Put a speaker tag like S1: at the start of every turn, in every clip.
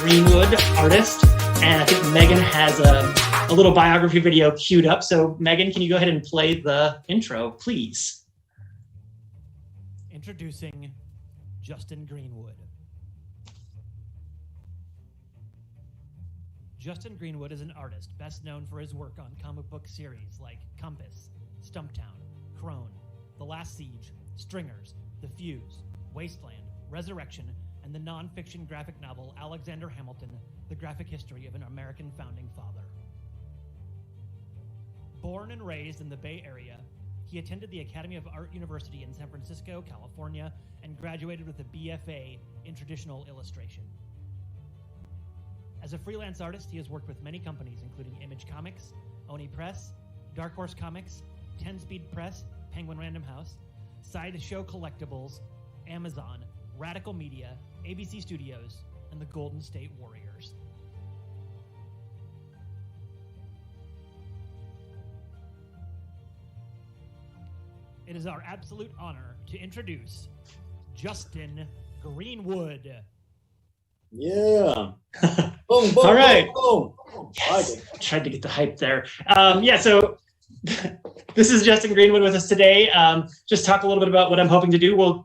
S1: Greenwood, artist, and I think Megan has a little biography video queued up. So Megan, can you go ahead and play the intro, please?
S2: Introducing Justin Greenwood. Justin Greenwood is an artist best known for his work on comic book series like Compass, Stumptown, Crone, The Last Siege, Stringers, The Fuse, Wasteland, Resurrection, and the non-fiction graphic novel Alexander Hamilton, The Graphic History of an American Founding Father. Born and raised in the Bay Area, he attended the Academy of Art University in San Francisco, California, and graduated with a BFA in traditional illustration. As a freelance artist, he has worked with many companies, including Image Comics, Oni Press, Dark Horse Comics, 10 Speed Press, Penguin Random House, Sideshow Collectibles, Amazon, Radical Media, ABC Studios, and the Golden State Warriors. It is our absolute honor to introduce Justin Greenwood.
S3: Yeah. Boom, boom,
S1: All right.
S3: boom, boom.
S1: Yes. I tried to get the hype there. So this is Justin Greenwood with us today. Just talk a little bit about what I'm hoping to do. We'll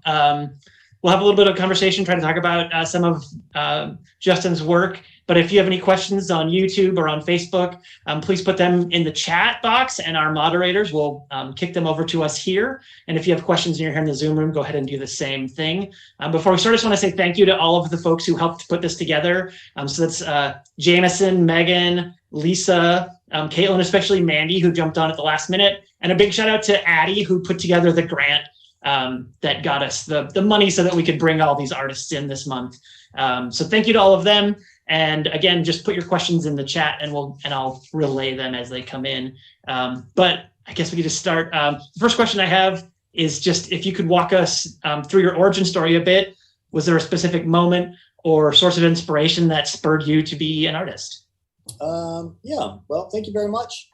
S1: have a little bit of conversation, try to talk about some of Justin's work. But if you have any questions on YouTube or on Facebook, please put them in the chat box, and our moderators will kick them over to us here. And if you have questions and you're here in the Zoom room, go ahead and do the same thing. Before we start, I just want to say thank you to all of the folks who helped put this together. So that's Jameson, Megan, Lisa, Caitlin, especially Mandy, who jumped on at the last minute. And a big shout out to Addie, who put together the grant that got us the money so that we could bring all these artists in this month. So thank you to all of them. And again, just put your questions in the chat, and I'll relay them as they come in. But I guess we could just start. The first question I have is just if you could walk us through your origin story a bit. Was there a specific moment or source of inspiration that spurred you to be an artist?
S3: Yeah, well, thank you very much.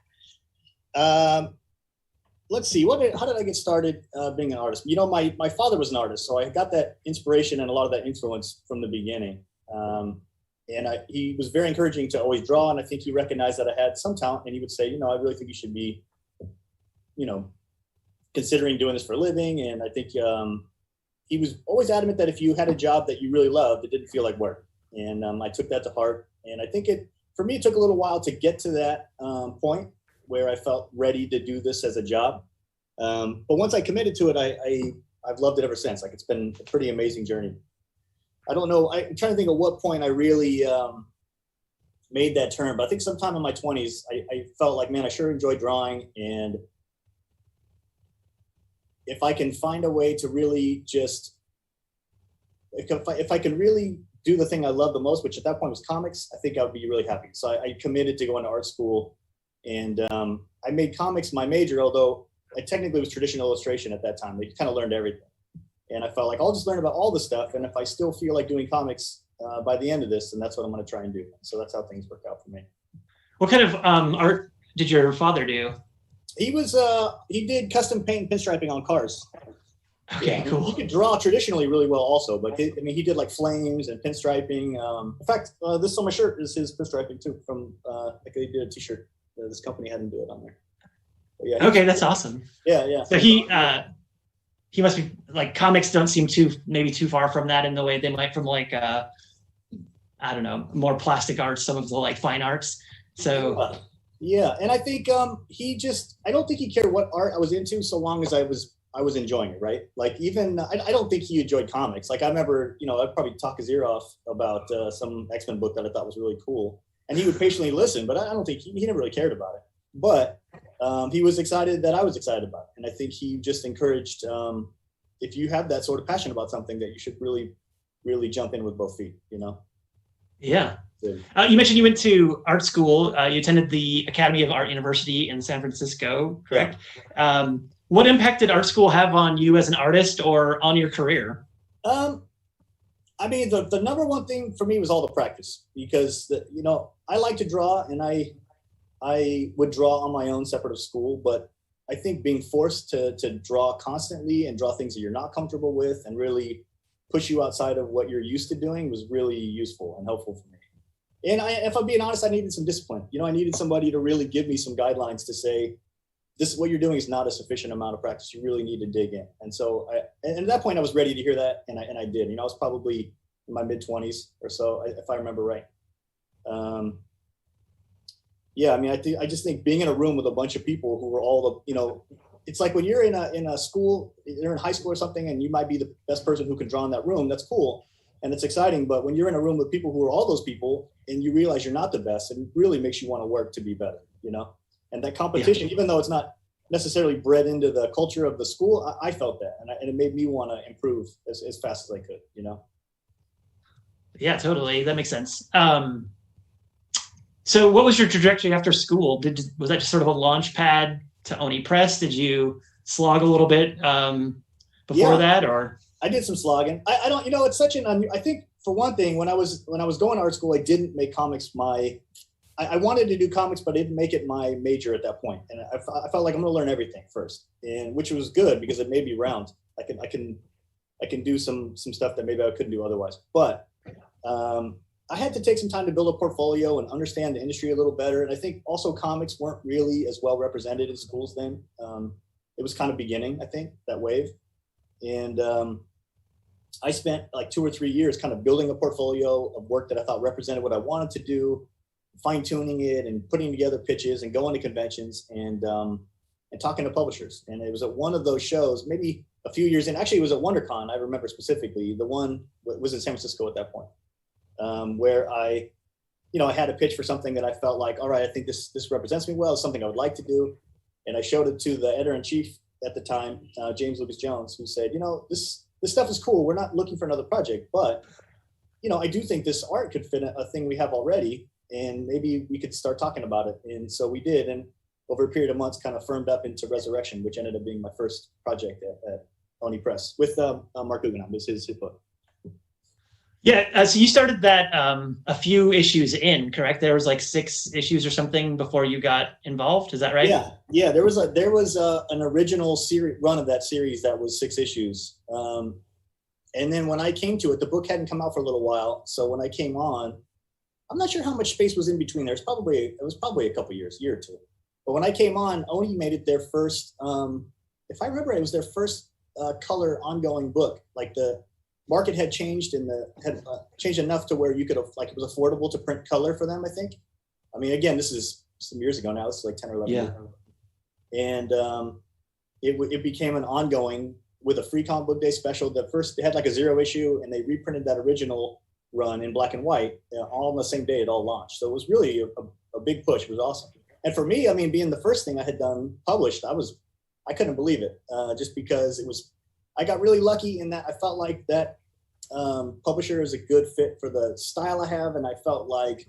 S3: Let's see, how did I get started being an artist? You know, my father was an artist, so I got that inspiration and a lot of that influence from the beginning. He was very encouraging to always draw, and I think he recognized that I had some talent, and he would say, I really think you should be, considering doing this for a living. And I think he was always adamant that if you had a job that you really loved, it didn't feel like work. And I took that to heart. And I think it took a little while to get to that point where I felt ready to do this as a job. But once I committed to it, I've loved it ever since. Like, it's been a pretty amazing journey. I don't know. I'm trying to think of what point I really made that turn, but I think sometime in my 20s, I felt like, man, I sure enjoy drawing. And if I can find a way to really if I can really do the thing I love the most, which at that point was comics, I think I would be really happy. So I committed to going to art school, and I made comics my major, although I technically was traditional illustration at that time. They kind of learned everything. And I felt like I'll just learn about all the stuff. And if I still feel like doing comics by the end of this, then that's what I'm going to try and do. So that's how things work out for me.
S1: What kind of art did your father do?
S3: He did custom paint and pinstriping on cars.
S1: Okay, cool.
S3: He could draw traditionally really well also, but he did like flames and pinstriping. In fact, this on my shirt is his pinstriping too, from like they did a t-shirt. This company had him do it on there. But yeah,
S1: okay, that's awesome.
S3: Yeah.
S1: So he must be like, comics don't seem too far from that in the way they might from like I don't know, more plastic arts, some of the like fine arts. So
S3: yeah, and I think I don't think he cared what art I was into so long as I was enjoying it, right? Like, even I don't think he enjoyed comics. Like, I remember, I'd probably talk his ear off about some X-Men book that I thought was really cool, and he would patiently listen, but I don't think he never really cared about it. But he was excited that I was excited about it. And I think he just encouraged, if you have that sort of passion about something, that you should really, really jump in with both feet,
S1: Yeah. You mentioned you went to art school. You attended the Academy of Art University in San Francisco, correct? Yeah. What impact did art school have on you as an artist or on your career?
S3: I mean, the number one thing for me was all the practice, because I like to draw, and I would draw on my own separate of school, but I think being forced to draw constantly and draw things that you're not comfortable with and really push you outside of what you're used to doing was really useful and helpful for me. And if I'm being honest, I needed some discipline. You know, I needed somebody to really give me some guidelines to say, this is what you're doing is not a sufficient amount of practice. You really need to dig in. And so and at that point I was ready to hear that. And I did, you know, I was probably in my mid-20s or so, if I remember right. Yeah, I mean, I just think being in a room with a bunch of people who were all the, you know, it's like when you're in a school, you're in high school or something, and you might be the best person who can draw in that room. That's cool. And it's exciting. But when you're in a room with people who are all those people and you realize you're not the best, it really makes you want to work to be better, you know? And that competition, even though it's not necessarily bred into the culture of the school, I felt that. And it made me want to improve as fast as I could, you know?
S1: Yeah, totally. That makes sense. So what was your trajectory after school? Was that just sort of a launch pad to Oni Press? Did you slog a little bit before that, or?
S3: I did some slogging. I don't, you know, it's such I think for one thing, when I was going to art school, I didn't make comics I wanted to do comics, but I didn't make it my major at that point. And I felt like I'm going to learn everything first, and which was good because it made me round. I can do some stuff that maybe I couldn't do otherwise. But I had to take some time to build a portfolio and understand the industry a little better. And I think also comics weren't really as well represented in schools then. It was kind of beginning, I think, that wave. And I spent like 2 or 3 years kind of building a portfolio of work that I thought represented what I wanted to do, fine tuning it and putting together pitches and going to conventions and talking to publishers. And it was at one of those shows, maybe a few years in, actually it was at WonderCon, I remember specifically. The one was in San Francisco at that point, where I had a pitch for something that I felt like, all right, I think this represents me well, it's something I would like to do. And I showed it to the editor-in-chief at the time, James Lucas Jones, who said, you know, this stuff is cool. We're not looking for another project, but, you know, I do think this art could fit a thing we have already, and maybe we could start talking about it. And so we did, and over a period of months kind of firmed up into Resurrection, which ended up being my first project at Oni Press with Mark Guggenheim, was his book.
S1: Yeah, so you started that a few issues in, correct? There was like 6 issues or something before you got involved. Is that right?
S3: Yeah. There was an original series run of that series that was 6 issues, and then when I came to it, the book hadn't come out for a little while. So when I came on, I'm not sure how much space was in between there. It was probably a couple years, year or two. But when I came on, Oni made it their first. If I remember, it was their first color ongoing book. Like the market had changed had changed enough to where you could have, like, it was affordable to print color for them, I think. I mean, again, this is some years ago now. This is like 10 or 11 years ago. And it became an ongoing with a free comic book day special. The first, they had like a 0 issue, and they reprinted that original run in black and white all on the same day it all launched. So it was really a big push. It was awesome. And for me, I mean, being the first thing I had done published, I couldn't believe it, just because I got really lucky in that I felt like that publisher is a good fit for the style I have. And I felt like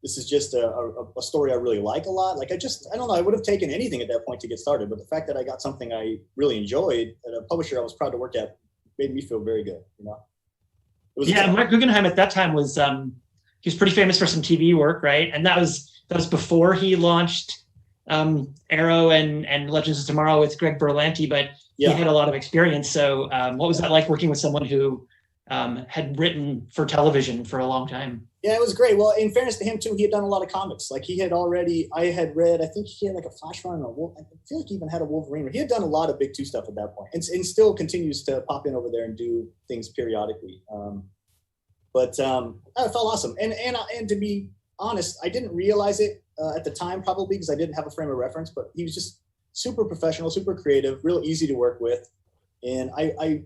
S3: this is just a story I really like a lot. Like I don't know, I would have taken anything at that point to get started. But the fact that I got something I really enjoyed at a publisher I was proud to work at made me feel very good, you know?
S1: Mark Guggenheim at that time was, he was pretty famous for some TV work, right? And that was before he launched Arrow and Legends of Tomorrow with Greg Berlanti, but he had a lot of experience. So what was that like working with someone who had written for television for a long time?
S3: Yeah, it was great. Well, in fairness to him too, he had done a lot of comics. Like I had read, I think he had like a Flash run, I feel like he even had a Wolverine. He had done a lot of Big 2 stuff at that point, and still continues to pop in over there and do things periodically. But it felt awesome. And to be honest, I didn't realize it at the time, probably because I didn't have a frame of reference, but he was just super professional, super creative, real easy to work with. And I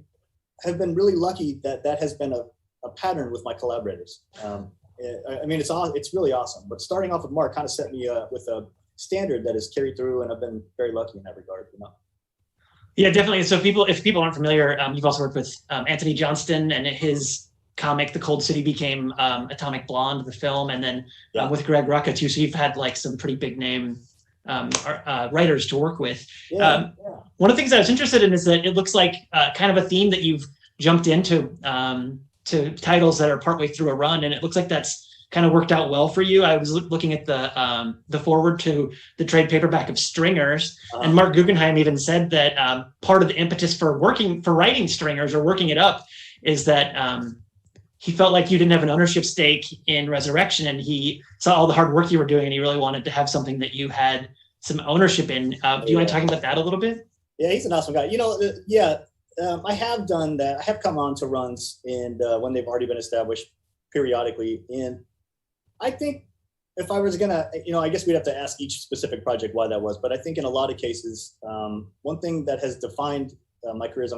S3: have been really lucky that has been a pattern with my collaborators. I mean, it's really awesome. But starting off with Mark kind of set me with a standard that has carried through, and I've been very lucky in that regard, you know.
S1: Yeah, definitely. So if people aren't familiar, you've also worked with Anthony Johnston, and his comic The Cold City became Atomic Blonde, the film, and then with Greg Rucka too. So you've had like some pretty big name writers to work with. One of the things I was interested in is that it looks like kind of a theme that you've jumped into to titles that are partway through a run, and it looks like that's kind of worked out well for you. I was looking at the forward to the trade paperback of Stringers, and Mark Guggenheim even said that part of the impetus for writing Stringers or working it up is that he felt like you didn't have an ownership stake in Resurrection, and he saw all the hard work you were doing, and he really wanted to have something that you had some ownership in. Do you want to talk about that a little bit?
S3: Yeah, he's an awesome guy. I have done that. I have come on to runs and when they've already been established periodically. And I think if I was gonna, I guess we'd have to ask each specific project why that was. But I think in a lot of cases, one thing that has defined my career is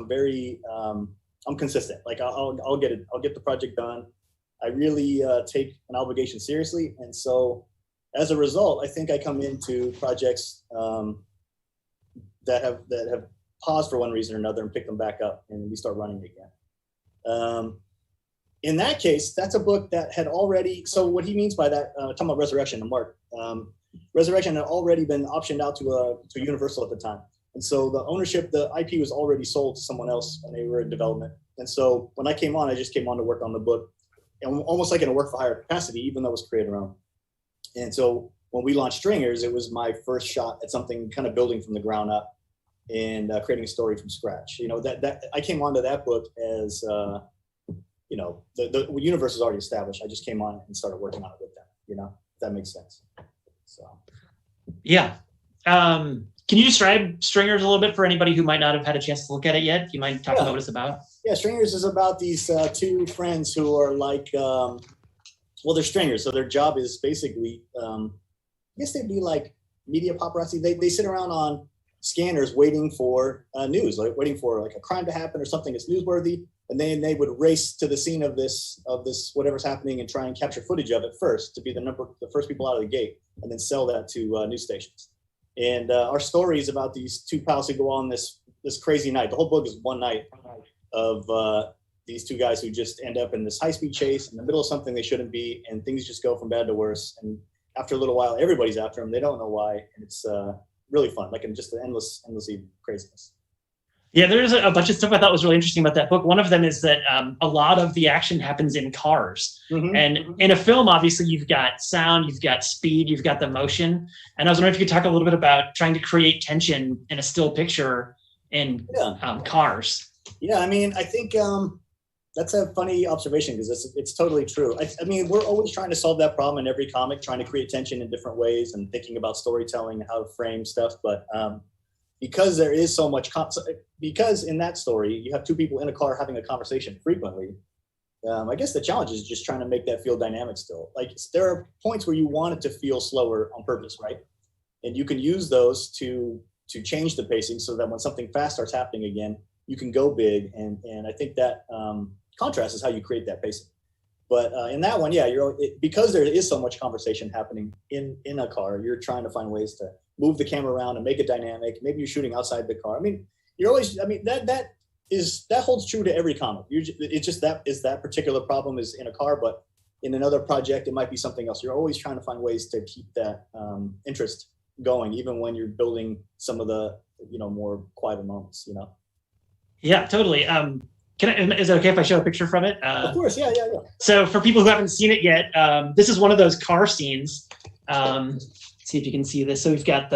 S3: I'm consistent. Like I'll get it. I'll get the project done. I really take an obligation seriously. And so as a result, I think I come into projects that have paused for one reason or another and pick them back up and we start running again. In that case, that's a book that had already, so what he means by that, talking about Resurrection and Mark, Resurrection had already been optioned out to Universal at the time. And so the ownership, the IP was already sold to someone else and they were in development. And so when I came on, I just came on to work on the book, and almost like in a work for hire capacity, even though it was creator owned. And so when we launched Stringers, it was my first shot at something kind of building from the ground up and creating a story from scratch. That I came onto that book as, the universe is already established. I just came on and started working on it with them, if that makes sense. So.
S1: Yeah. Can you describe Stringers a little bit for anybody who might not have had a chance to look at it yet? Do you mind talking about what it's about?
S3: Yeah, Stringers is about these two friends who are like, they're stringers. So their job is basically, I guess they'd be like media paparazzi. They sit around on scanners waiting for news, like waiting for like a crime to happen or something that's newsworthy. And then they would race to the scene of this whatever's happening and try and capture footage of it first to be the first people out of the gate, and then sell that to news stations. And our story is about these two pals who go on this crazy night. The whole book is one night of these two guys who just end up in this high-speed chase in the middle of something they shouldn't be, and things just go from bad to worse. And after a little while, everybody's after them. They don't know why, and it's really fun, like in just an endlessly craziness.
S1: Yeah, there's a bunch of stuff I thought was really interesting about that book. One of them is that a lot of the action happens in cars. Mm-hmm. And in a film, obviously, you've got sound, you've got speed, you've got the motion. And I was wondering if you could talk a little bit about trying to create tension in a still picture in cars.
S3: Yeah, I mean, I think that's a funny observation because it's totally true. I mean, we're always trying to solve that problem in every comic, trying to create tension in different ways and thinking about storytelling and how to frame stuff. But because there is so much, because in that story, you have two people in a car having a conversation frequently, I guess the challenge is just trying to make that feel dynamic still. Like there are points where you want it to feel slower on purpose, right? And you can use those to change the pacing so that when something fast starts happening again, you can go big. And I think that contrast is how you create that pacing. But in that one, because there is so much conversation happening in a car, you're trying to find ways to move the camera around and make it dynamic. Maybe you're shooting outside the car. I mean, that holds true to every comic. It's just that particular problem is in a car, but in another project, it might be something else. You're always trying to find ways to keep that interest going, even when you're building some of the, more quieter moments,
S1: Yeah, totally. Is it okay if I show a picture from it?
S3: Of course, yeah.
S1: So for people who haven't seen it yet, this is one of those car scenes. See if you can see this. So we've got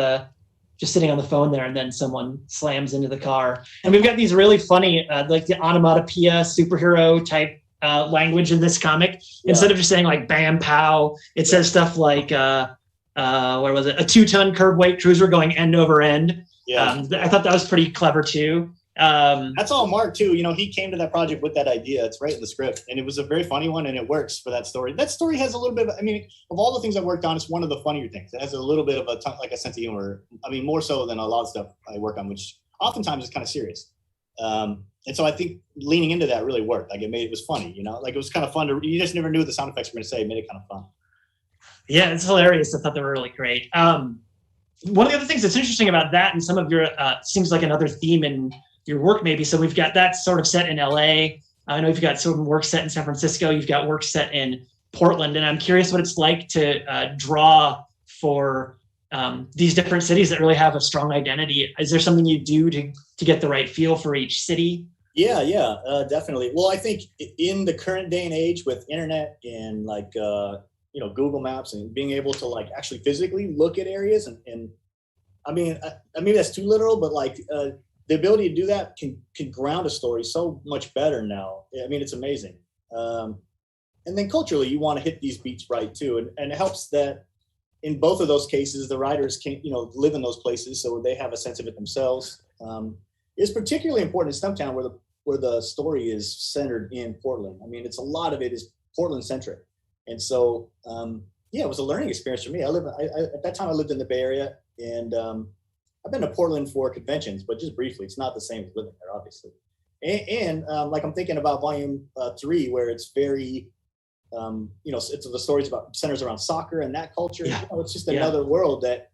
S1: just sitting on the phone there, and then someone slams into the car. And we've got these really funny, like the onomatopoeia superhero type language in this comic. Yeah. Instead of just saying like bam, pow, it says stuff like, what was it? A 2-ton curb weight cruiser going end over end. Yeah. I thought that was pretty clever too.
S3: That's all Mark too. He came to that project with that idea. It's right in the script, and it was a very funny one, and it works for that story. That story has a little bit of, of all the things I've worked on, it's one of the funnier things. It has a little bit of a sense of humor. More so than a lot of stuff I work on, which oftentimes is kind of serious. And so I think leaning into that really worked. Like it was funny, like it was kind of fun you just never knew what the sound effects were going to say. It made it kind of fun.
S1: Yeah, it's hilarious. I thought they were really great. One of the other things that's interesting about that and some of your, seems like another theme in your work maybe. So we've got that sort of set in LA. I know you've got sort of work set in San Francisco. You've got work set in Portland. And I'm curious what it's like to draw for these different cities that really have a strong identity. Is there something you do to get the right feel for each city?
S3: Yeah, definitely. Well, I think in the current day and age with internet and like, Google Maps and being able to like actually physically look at areas and I mean that's too literal, but like, the ability to do that can ground a story so much better now. I mean, it's amazing. And then culturally, you want to hit these beats right too. And it helps that in both of those cases, the writers can, live in those places, so they have a sense of it themselves. It's particularly important in Stumptown where the story is centered in Portland. I mean, it's a lot of it is Portland centric. And so, it was a learning experience for me. At that time I lived in the Bay Area, and I've been to Portland for conventions, but just briefly. It's not the same as living there, obviously. And like I'm thinking about volume 3, where it's very, it's the stories about centers around soccer and that culture.
S1: Yeah.
S3: It's just another world that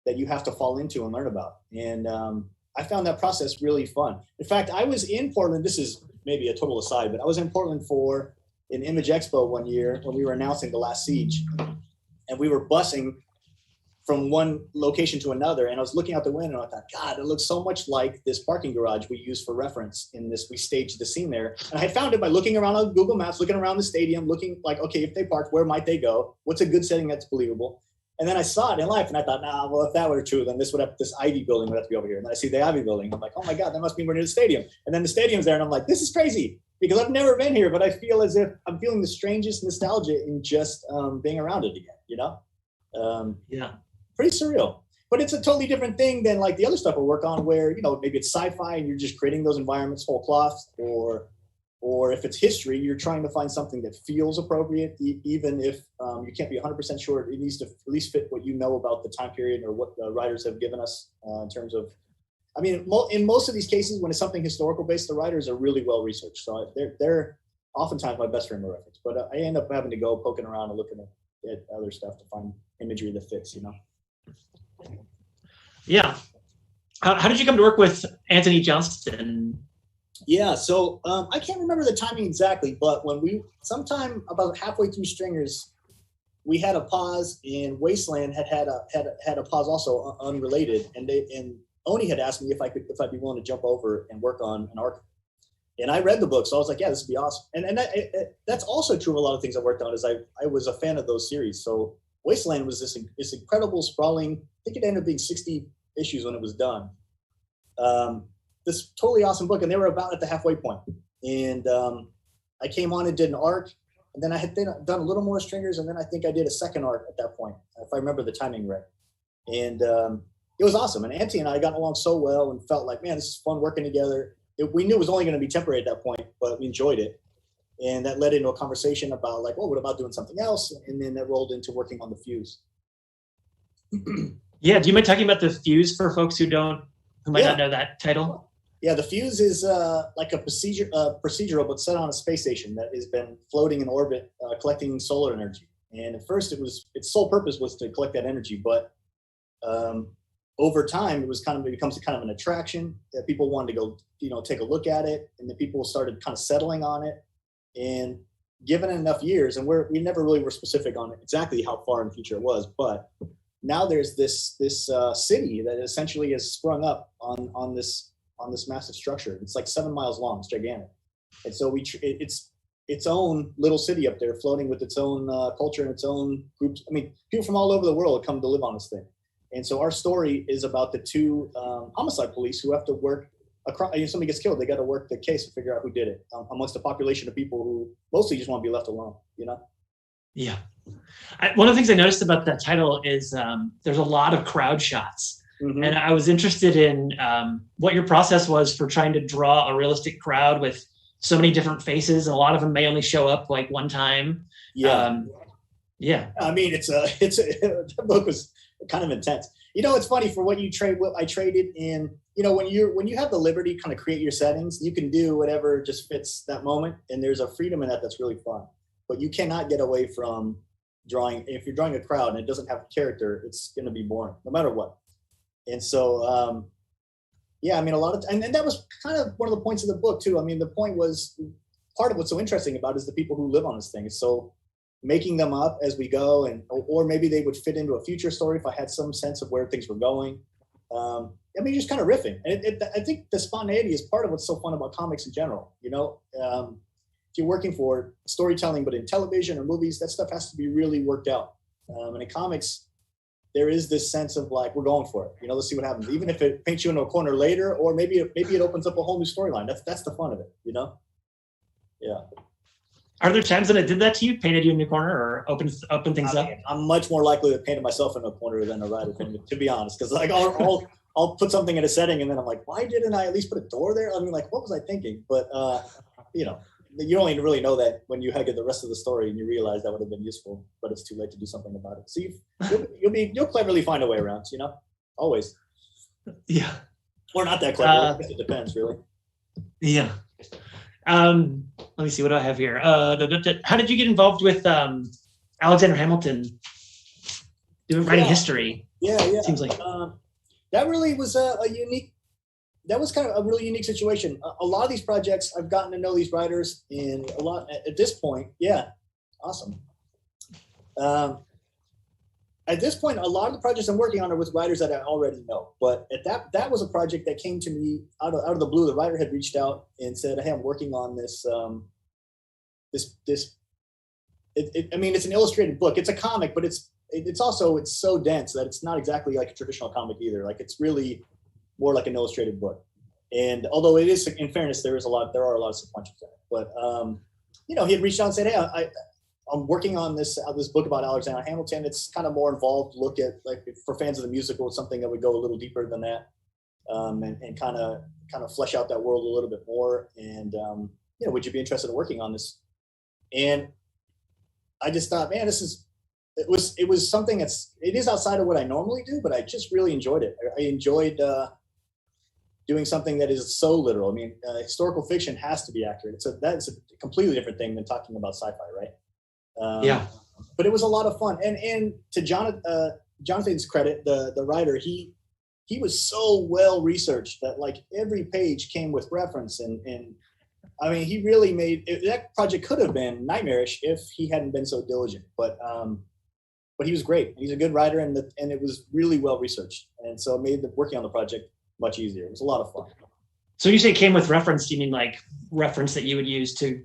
S3: you have to fall into and learn about. And I found that process really fun. In fact, I was in Portland. This is maybe a total aside, but I was in Portland for an Image Expo one year when we were announcing The Last Siege, and we were busing from one location to another. And I was looking out the window and I thought, God, it looks so much like this parking garage we used for reference in this. We staged the scene there. And I found it by looking around on Google Maps, looking around the stadium, looking like, okay, if they parked, where might they go? What's a good setting that's believable? And then I saw it in life and I thought, well, if that were true, then this Ivy building would have to be over here. And then I see the Ivy building. I'm like, oh my God, that must mean we're near the stadium. And then the stadium's there. And I'm like, this is crazy because I've never been here, but I feel as if I'm feeling the strangest nostalgia in just being around it again,
S1: Yeah.
S3: Pretty surreal, but it's a totally different thing than like the other stuff I work on where, maybe it's sci-fi and you're just creating those environments whole cloth, or if it's history, you're trying to find something that feels appropriate, even if you can't be 100% sure. It needs to at least fit what you know about the time period or what the writers have given us in terms of, I mean, in most of these cases, when it's something historical based, the writers are really well researched. So they're oftentimes my best frame of reference, but I end up having to go poking around and looking at other stuff to find imagery that fits,
S1: Yeah. How did you come to work with Anthony Johnston?
S3: Yeah, so I can't remember the timing exactly, but when sometime about halfway through Stringers, we had a pause, and Wasteland had a pause also unrelated, and Oni had asked me if I'd be willing to jump over and work on an arc. And I read the book, so I was like, yeah, this would be awesome. And that's also true of a lot of things I worked on. Is I was a fan of those series. So Wasteland was this incredible, sprawling. I think it ended up being 60 issues when it was done. This totally awesome book, and they were about at the halfway point. And I came on and did an arc, and then I had done a little more Stringers, and then I think I did a second arc at that point, if I remember the timing right. And it was awesome. And Auntie and I got along so well and felt like, man, this is fun working together. We knew it was only going to be temporary at that point, but we enjoyed it. And that led into a conversation about like, well, what about doing something else? And then that rolled into working on The Fuse.
S1: Yeah. Do you mind talking about The Fuse for folks who might not know that title?
S3: Yeah, The Fuse is like a procedural, but set on a space station that has been floating in orbit, collecting solar energy. And at first its sole purpose was to collect that energy, but over time, it becomes kind of an attraction that people wanted to go, take a look at it, and the people started kind of settling on it. And given enough years, and we never really were specific on exactly how far in the future it was, but now there's this city that essentially has sprung up on this massive structure. It's like 7 miles long. It's gigantic, and so it's its own little city up there, floating with its own culture and its own groups. I mean, people from all over the world come to live on this thing. And so our story is about the two homicide police who have to work across. If somebody gets killed, they got to work the case to figure out who did it amongst a population of people who mostly just want to be left alone,
S1: Yeah. One of the things I noticed about that title is there's a lot of crowd shots. Mm-hmm. And I was interested in what your process was for trying to draw a realistic crowd with so many different faces. And a lot of them may only show up like one time.
S3: Yeah.
S1: Yeah.
S3: I mean, that book was kind of intense. It's funny for what you trade. What I traded in, when you have the liberty to kind of create your settings, you can do whatever just fits that moment, and there's a freedom in that that's really fun. But you cannot get away from drawing. If you're drawing a crowd and it doesn't have character, it's going to be boring, no matter what. And so, I mean, and that was kind of one of the points of the book too. I mean, the point was part of what's so interesting about it is the people who live on this thing. It's so making them up as we go, or maybe they would fit into a future story if I had some sense of where things were going. I mean, just kind of riffing. And I think the spontaneity is part of what's so fun about comics in general. If you're working for storytelling, but in television or movies, that stuff has to be really worked out. And in comics, there is this sense of like, we're going for it. Let's see what happens. Even if it paints you into a corner later, or maybe it opens up a whole new storyline. That's the fun of it. Yeah.
S1: Are there times when it did that to you, painted you in a corner or open things up?
S3: I'm much more likely to paint myself in a corner than a writer thing, to be honest. Because like I'll put something in a setting and then I'm like, why didn't I at least put a door there? I mean, like, what was I thinking? But you know, you only really know that when you get the rest of the story and you realize that would have been useful, but it's too late to do something about it. So you'll cleverly find a way around, you know, always.
S1: Yeah.
S3: Or not that clever. It depends, really.
S1: Yeah. Let me see, what do I have here? How did you get involved with Alexander Hamilton writing history?
S3: Yeah.
S1: Seems like
S3: that really was that was kind of a really unique situation. A lot of these projects, I've gotten to know these writers and a lot at this point. Yeah. Awesome. At this point, a lot of the projects I'm working on are with writers that I already know. But at that was a project that came to me out of the blue. The writer had reached out and said, "Hey, I'm working on this. I mean, it's an illustrated book. It's a comic, but it's so dense that it's not exactly like a traditional comic either. Like it's really more like an illustrated book. And although it is, in fairness, there are a lot of sequentials in it. But you know, he had reached out and said, "Hey, I'm working on this book about Alexander Hamilton. It's kind of more involved look at, like, for fans of the musical, it's something that would go a little deeper than that, and kind of flesh out that world a little bit more. And you know, would you be interested in working on this?" And I just thought, man, it was something it is outside of what I normally do, but I just really enjoyed it. I enjoyed doing something that is so literal. I mean, historical fiction has to be accurate. That's a completely different thing than talking about sci-fi, right?
S1: Yeah,
S3: but it was a lot of fun. And to Jonathan's credit, the writer, he was so well researched that like every page came with reference, and I mean, he really that project could have been nightmarish if he hadn't been so diligent. But he was great. He's a good writer, and it was really well researched, and so it made working on the project much easier. It was a lot of fun.
S1: So you say came with reference, do you mean like reference that you would use to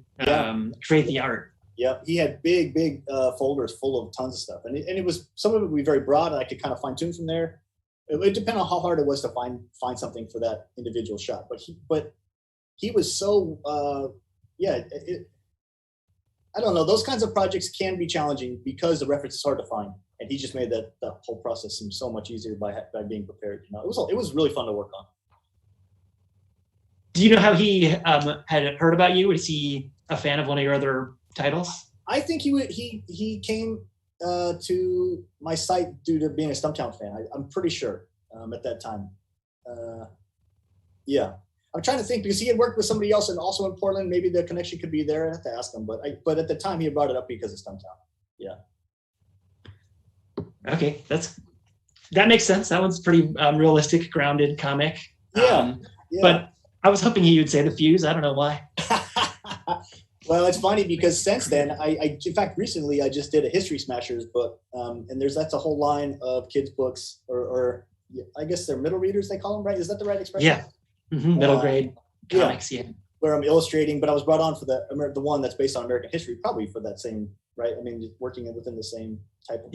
S1: create the art?
S3: Yeah, he had big folders full of tons of stuff, and it was, some of it would be very broad, and I could kind of fine tune from there. It would depend on how hard it was to find something for that individual shot. But he was so I don't know. Those kinds of projects can be challenging because the reference is hard to find, and he just made the whole process seem so much easier by being prepared. You know, it was really fun to work on.
S1: Do you know how he had heard about you? Was he a fan of one of your other titles?
S3: I think he came to my site due to being a Stumptown fan. I'm pretty sure at that time. Yeah, I'm trying to think, because he had worked with somebody else and also in Portland. Maybe the connection could be there. I have to ask him, but at the time he had brought it up because of Stumptown. Yeah.
S1: Okay, that makes sense. That one's pretty realistic, grounded comic.
S3: Yeah.
S1: But I was hoping he would say The Fuse. I don't know why.
S3: Well, it's funny because since then, I in fact recently I just did a History Smashers book, and that's a whole line of kids books, or I guess they're middle readers, they call them, right? Is that the right expression?
S1: Yeah, middle grade comics. Yeah,
S3: where I'm illustrating, but I was brought on for the one that's based on American history, probably for that same, right? I mean, working within the same type of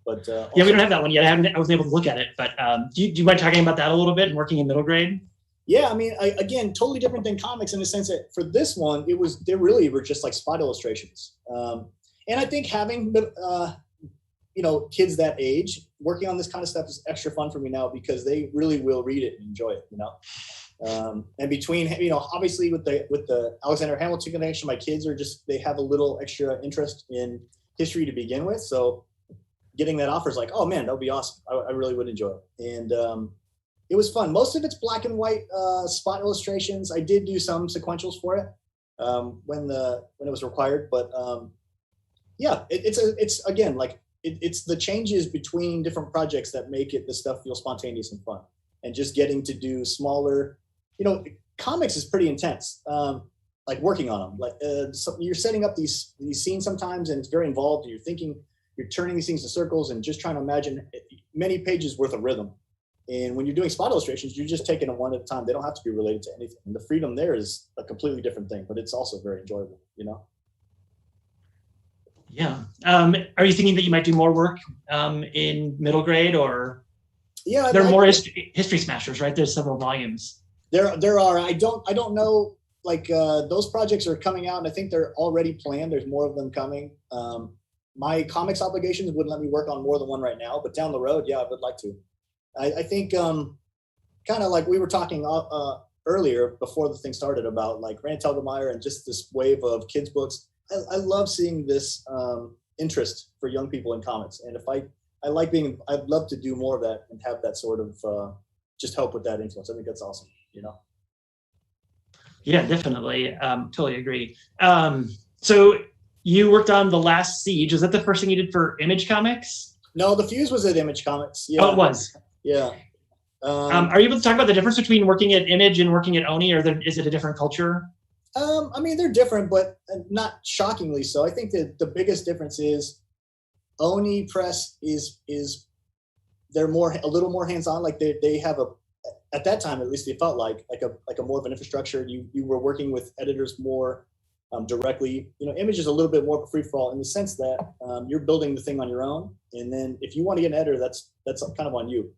S3: But also,
S1: we don't have that one yet. I wasn't able to look at it, but do you mind talking about that a little bit and working in middle grade?
S3: Yeah, I mean, again, totally different than comics in the sense that for this one, they really were just like spot illustrations. And I think having, kids that age working on this kind of stuff is extra fun for me now, because they really will read it and enjoy it, you know? And between, obviously with the Alexander Hamilton connection, my kids they have a little extra interest in history to begin with. So getting that offer is like, oh man, that would be awesome. I really would enjoy it. And, it was fun. Most of it's black and white spot illustrations. I did do some sequentials for it when it was required, but it's again like it's the changes between different projects that make the stuff feel spontaneous and fun, and just getting to do smaller. Comics is pretty intense. Like working on them, like so you're setting up these scenes sometimes, and it's very involved. And you're turning these things in circles and just trying to imagine many pages worth of rhythm. And when you're doing spot illustrations, you're just taking them one at a time. They don't have to be related to anything. And the freedom there is a completely different thing, but it's also very enjoyable,
S1: Yeah. Are you thinking that you might do more work in middle grade, or?
S3: Yeah,
S1: there are more history smashers, right? There's several volumes.
S3: There are. I don't know. those projects are coming out, and I think they're already planned. There's more of them coming. My comics obligations wouldn't let me work on more than one right now, but down the road, yeah, I would like to. I think kind of like we were talking earlier before the thing started about like Rand Telgemeier and just this wave of kids books. I love seeing this interest for young people in comics, and if I'd love to do more of that and have that sort of just help with that influence. I think that's awesome, you know?
S1: Yeah, definitely. Totally agree. So you worked on The Last Siege. Was that the first thing you did for Image Comics?
S3: No, The Fuse was at Image Comics. Yeah.
S1: Oh, it was?
S3: Yeah.
S1: Are you able to talk about the difference between working at Image and working at Oni, or is it a different culture?
S3: I mean, they're different, but not shockingly so. I think that the biggest difference is Oni Press is they're a little more hands-on. Like they have at that time, at least, it felt like a more of an infrastructure. You were working with editors more directly. You know, Image is a little bit more of a free-for-all in the sense that you're building the thing on your own, and then if you want to get an editor, that's kind of on you.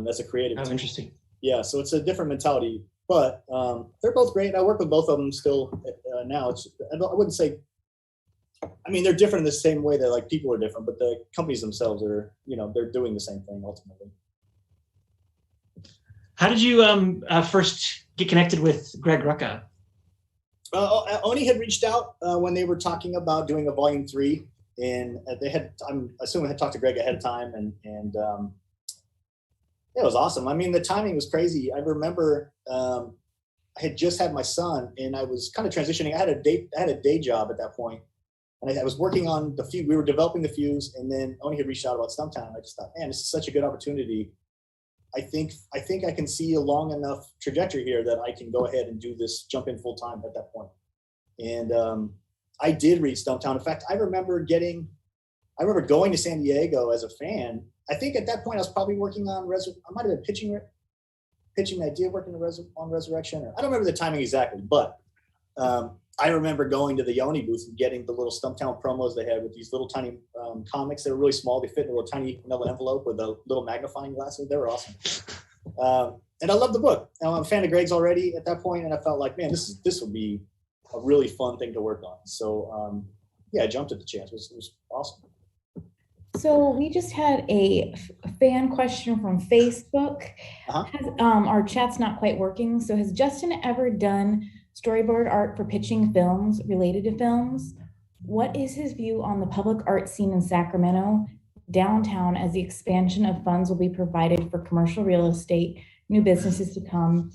S3: As a creative.
S1: Oh, interesting.
S3: Yeah, so it's a different mentality, but they're both great. I work with both of them still now. I wouldn't say. I mean, they're different in the same way that like people are different, but the companies themselves are, you know, they're doing the same thing ultimately.
S1: How did you first get connected with Greg Rucka?
S3: Oni had reached out when they were talking about doing a volume 3, and I'm assuming had talked to Greg ahead of time, and it was awesome. I mean, the timing was crazy. I remember I had just had my son, and I was kind of transitioning. I had a day job at that point, and I was working on the Fuse. We were developing the Fuse, and then Oni had reached out about Stumptown. I just thought, man, this is such a good opportunity. I think I can see a long enough trajectory here that I can go ahead and do this, jump in full time at that point. And I did read Stumptown. In fact, I remember going to San Diego as a fan. I think at that point I was probably working on I might have been pitching the idea of working on Resurrection. I don't remember the timing exactly, but I remember going to the Oni booth and getting the little Stumptown promos they had with these little tiny comics. They were really small. They fit in a little tiny vanilla envelope with a little magnifying glass. They were awesome. And I loved the book. I'm a fan of Greg's already at that point, and I felt like, man, this would be a really fun thing to work on. So yeah, I jumped at the chance. It was awesome.
S4: So we just had a fan question from Facebook. Our chat's not quite working. So has Justin ever done storyboard art for pitching films related to films? What is his view on the public art scene in Sacramento, downtown, as the expansion of funds will be provided for commercial real estate, new businesses to come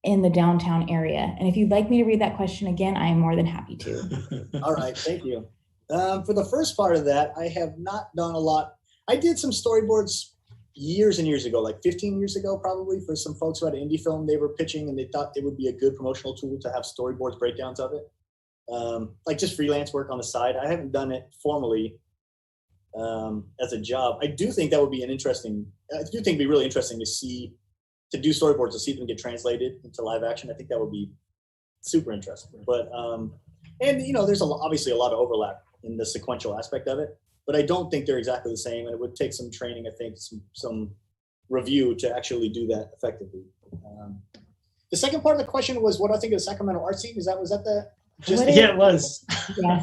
S4: in the downtown area? And if you'd like me to read that question again, I am more than happy to.
S3: All right, thank you. For the first part of that, I have not done a lot. I did some storyboards years and years ago, like 15 years ago, probably, for some folks who had an indie film they were pitching, and they thought it would be a good promotional tool to have storyboards, breakdowns of it. Like just freelance work on the side. I haven't done it formally as a job. I do think that would be it'd be really interesting to do storyboards, to see them get translated into live action. I think that would be super interesting. But, and you know, there's obviously a lot of overlap in the sequential aspect of it, but I don't think they're exactly the same, and it would take some training, I think, some review to actually do that effectively. The second part of the question was what I think of the Sacramento art scene. Was that the?
S1: Yeah, it was.
S4: Yeah.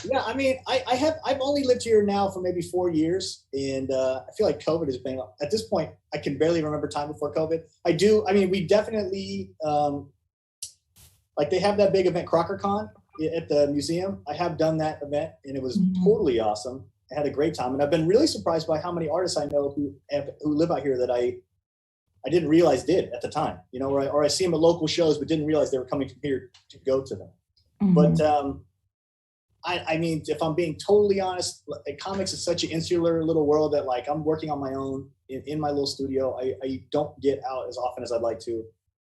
S3: Yeah, I mean, I've only lived here now for maybe 4 years, and I feel like COVID has been, at this point, I can barely remember time before COVID. We definitely, like they have that big event, CrockerCon, at the museum. I have done that event, and it was totally awesome. I had a great time, and I've been really surprised by how many artists I know who live out here that I didn't realize did at the time, you know, or I see them at local shows, but didn't realize they were coming from here to go to them. But I mean, if I'm being totally honest, comics is such an insular little world that like I'm working on my own in my little studio. I don't get out as often as I'd like to,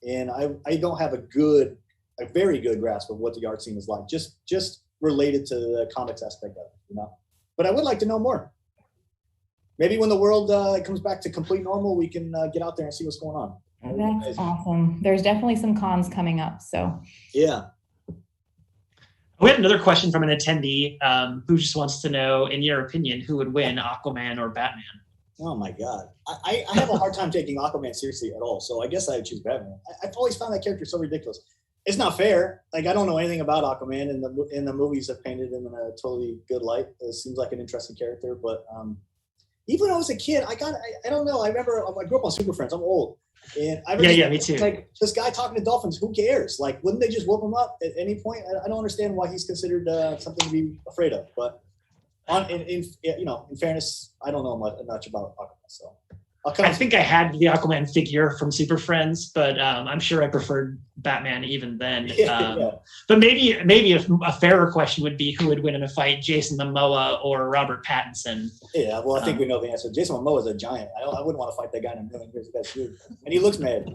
S3: and I don't have a very good grasp of what the art scene is like, just related to the comics aspect of it, you know. But I would like to know more. Maybe when the world comes back to complete normal, we can get out there and see what's going on.
S4: That's awesome. There's definitely some cons coming up. So
S3: yeah.
S1: We had another question from an attendee who just wants to know, in your opinion, who would win, Aquaman or Batman?
S3: Oh my God. I have a hard time taking Aquaman seriously at all. So I guess I would choose Batman. I've always found that character so ridiculous. it's not fair. Like, I don't know anything about Aquaman, and the movies have painted him in a totally good light. It seems like an interesting character, but even when I was a kid, I don't know. I remember I grew up on Super Friends. I'm old, and I remember
S1: me too.
S3: Like, this guy talking to dolphins. Who cares? Like, wouldn't they just whoop him up at any point? I don't understand why he's considered something to be afraid of. But in fairness, I don't know much about Aquaman, so.
S1: I think I had the Aquaman figure from Super Friends, but I'm sure I preferred Batman even then. But maybe a fairer question would be who would win in a fight, Jason Momoa or Robert Pattinson?
S3: Yeah, well, I think we know the answer. Jason Momoa is a giant. I wouldn't want to fight that guy in a million years. That's huge, and he looks mad.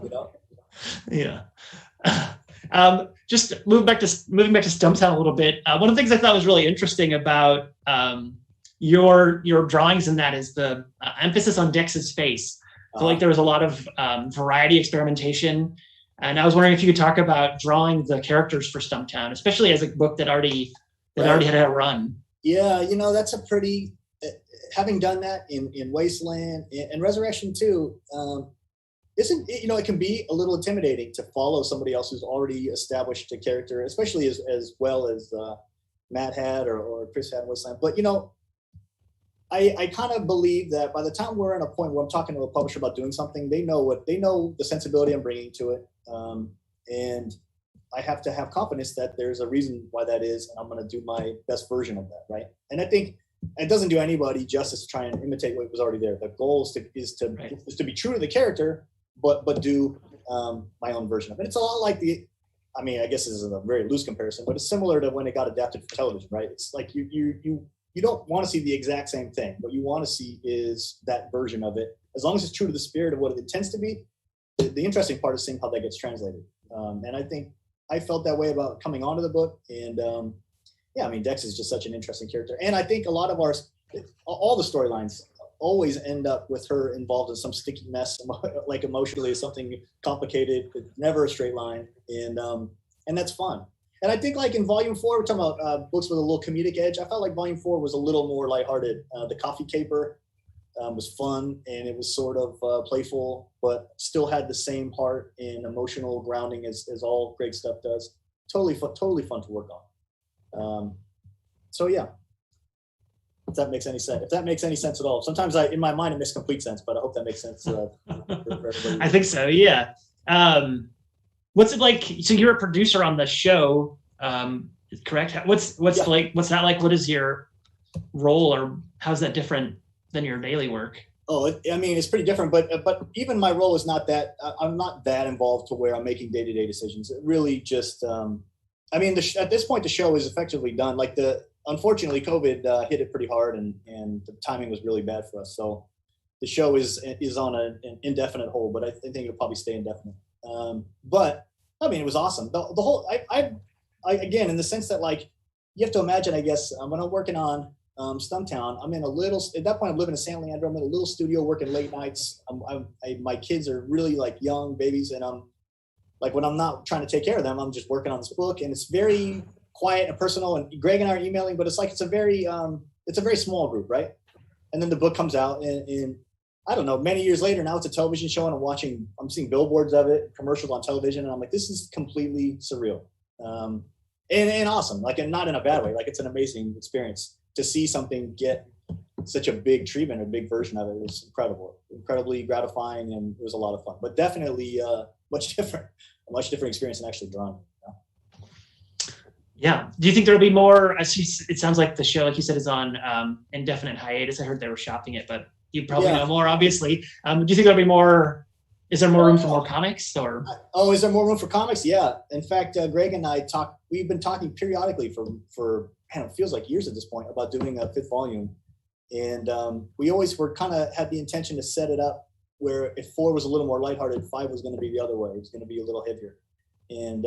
S1: Yeah. Just moving back to Stumptown a little bit. One of the things I thought was really interesting about your drawings in that is the emphasis on Dex's face. So like there was a lot of variety experimentation, and I was wondering if you could talk about drawing the characters for Stumptown, especially as a book that already had a run.
S3: Yeah, that's a pretty having done that in Wasteland and Resurrection too. Isn't it can be a little intimidating to follow somebody else who's already established a character, especially as well as Matt had or Chris had in Wasteland. But I kind of believe that by the time we're at a point where I'm talking to a publisher about doing something, they know the sensibility I'm bringing to it. And I have to have confidence that there's a reason why that is, and I'm going to do my best version of that. Right. And I think it doesn't do anybody justice to try and imitate what was already there. The goal is to be true to the character, but do my own version of it. It's a lot like I guess this is a very loose comparison, but it's similar to when it got adapted for television, right? It's like you don't want to see the exact same thing. What you want to see is that version of it. As long as it's true to the spirit of what it intends to be, the interesting part is seeing how that gets translated. And I think I felt that way about coming onto the book. And Dex is just such an interesting character. And I think a lot of all the storylines always end up with her involved in some sticky mess, like emotionally, something complicated, never a straight line. And that's fun. And I think like in Volume 4, we're talking about books with a little comedic edge. I felt like Volume 4 was a little more lighthearted. The Coffee Caper was fun, and it was sort of playful, but still had the same heart and emotional grounding as all great stuff does. Totally fun to work on. So yeah, if that makes any sense. If that makes any sense at all. Sometimes in my mind it makes complete sense, but I hope that makes sense for everybody.
S1: I think so, yeah. What's it like? So you're a producer on the show, correct? What's that like? What is your role, or how's that different than your daily work?
S3: Oh, it's pretty different, but even my role is not that. I'm not that involved to where I'm making day-to-day decisions. It really just, at this point the show is effectively done. Like unfortunately COVID hit it pretty hard, and the timing was really bad for us. So the show is on an indefinite hold, but I think it'll probably stay indefinite. But it was awesome. The whole, I again, in the sense that like, you have to imagine, I guess, when I'm working on Stumptown, I'm in at that point I'm living in San Leandro. I'm in a little studio working late nights. My kids are really like young babies, and I'm like, when I'm not trying to take care of them, I'm just working on this book, and it's very quiet and personal, and Greg and I are emailing, but it's like, it's a very small group, right? And then the book comes out, and I don't know, many years later, now it's a television show, and I'm seeing billboards of it, commercials on television, and I'm like, this is completely surreal. And awesome, like, and not in a bad way. Like, it's an amazing experience to see something get such a big treatment, a big version of it. It was incredibly gratifying, and it was a lot of fun, but definitely a much different experience than actually drawing.
S1: Yeah. Do you think there'll be more? It sounds like the show, like you said, is on indefinite hiatus. I heard they were shopping it, but you probably know more, obviously. Do you think there'll be more? Is there more room for more comics? Or
S3: is there more room for comics? Yeah. In fact, Greg and I we've been talking periodically for it feels like years at this point, about doing a 5th volume. And we always had the intention to set it up where if 4 was a little more lighthearted, 5 was going to be the other way. It was going to be a little heavier. And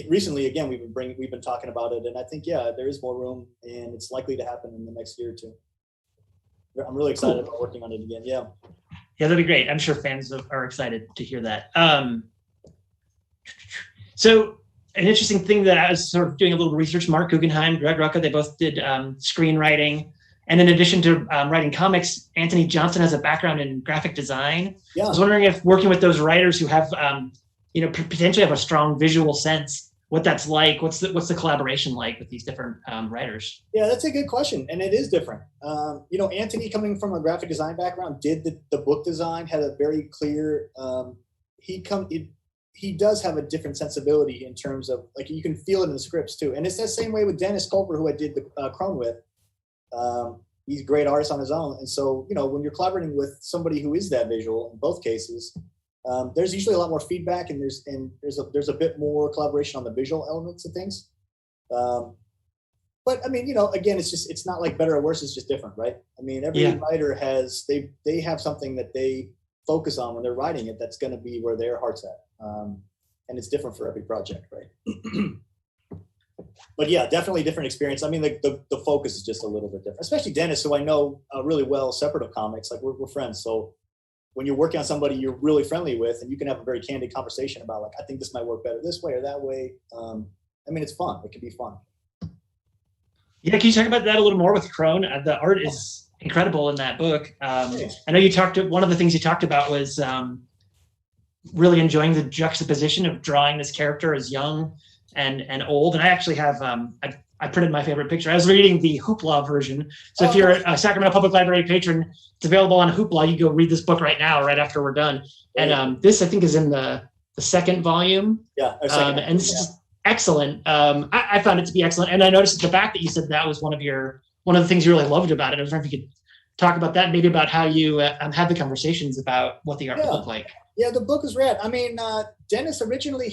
S3: recently, again, we've been talking about it, and I think there is more room, and it's likely to happen in the next year or two. I'm really excited about working on it again. Yeah,
S1: that'd be great. I'm sure fans are excited to hear that. So an interesting thing that I was sort of doing a little research, Mark Guggenheim, Greg Rucka, they both did screenwriting. And in addition to writing comics, Anthony Johnson has a background in graphic design. Yeah. I was wondering if working with those writers who have potentially have a strong visual sense what that's like. What's the collaboration like with these different writers?
S3: Yeah, that's a good question, and it is different. Anthony, coming from a graphic design background, did the book design, had a very clear. He does have a different sensibility in terms of, like, you can feel it in the scripts too, and it's the same way with Dennis Culper, who I did the Crone with. He's a great artist on his own, and so when you're collaborating with somebody who is that visual, in both cases. There's usually a lot more feedback, and there's a bit more collaboration on the visual elements of things. But I mean, again, it's not like better or worse. It's just different, right? I mean, every writer has they have something that they focus on when they're writing it. That's going to be where their heart's at, and it's different for every project, right? But yeah, definitely different experience. I mean, the focus is just a little bit different, especially Dennis, who I know really well, separate of comics. Like we're friends, so. When you're working on somebody you're really friendly with, and you can have a very candid conversation about, like, I think this might work better this way or that way. I mean, it's fun. It can be fun.
S1: Yeah, can you talk about that a little more with Crone? The art is incredible in that book. I know one of the things you talked about was really enjoying the juxtaposition of drawing this character as young and old. And I actually have I printed my favorite picture. I was reading the Hoopla version. So if you're a Sacramento Public Library patron, it's available on Hoopla. You go read this book right now, right after we're done. And this, I think, is in the second volume.
S3: Yeah.
S1: And this is excellent. I found it to be excellent. And I noticed at the back that you said that was one of the things you really loved about it. I was wondering if you could talk about that, maybe about how you had the conversations about what the art would look like.
S3: Yeah, the book was rad. I mean, Dennis originally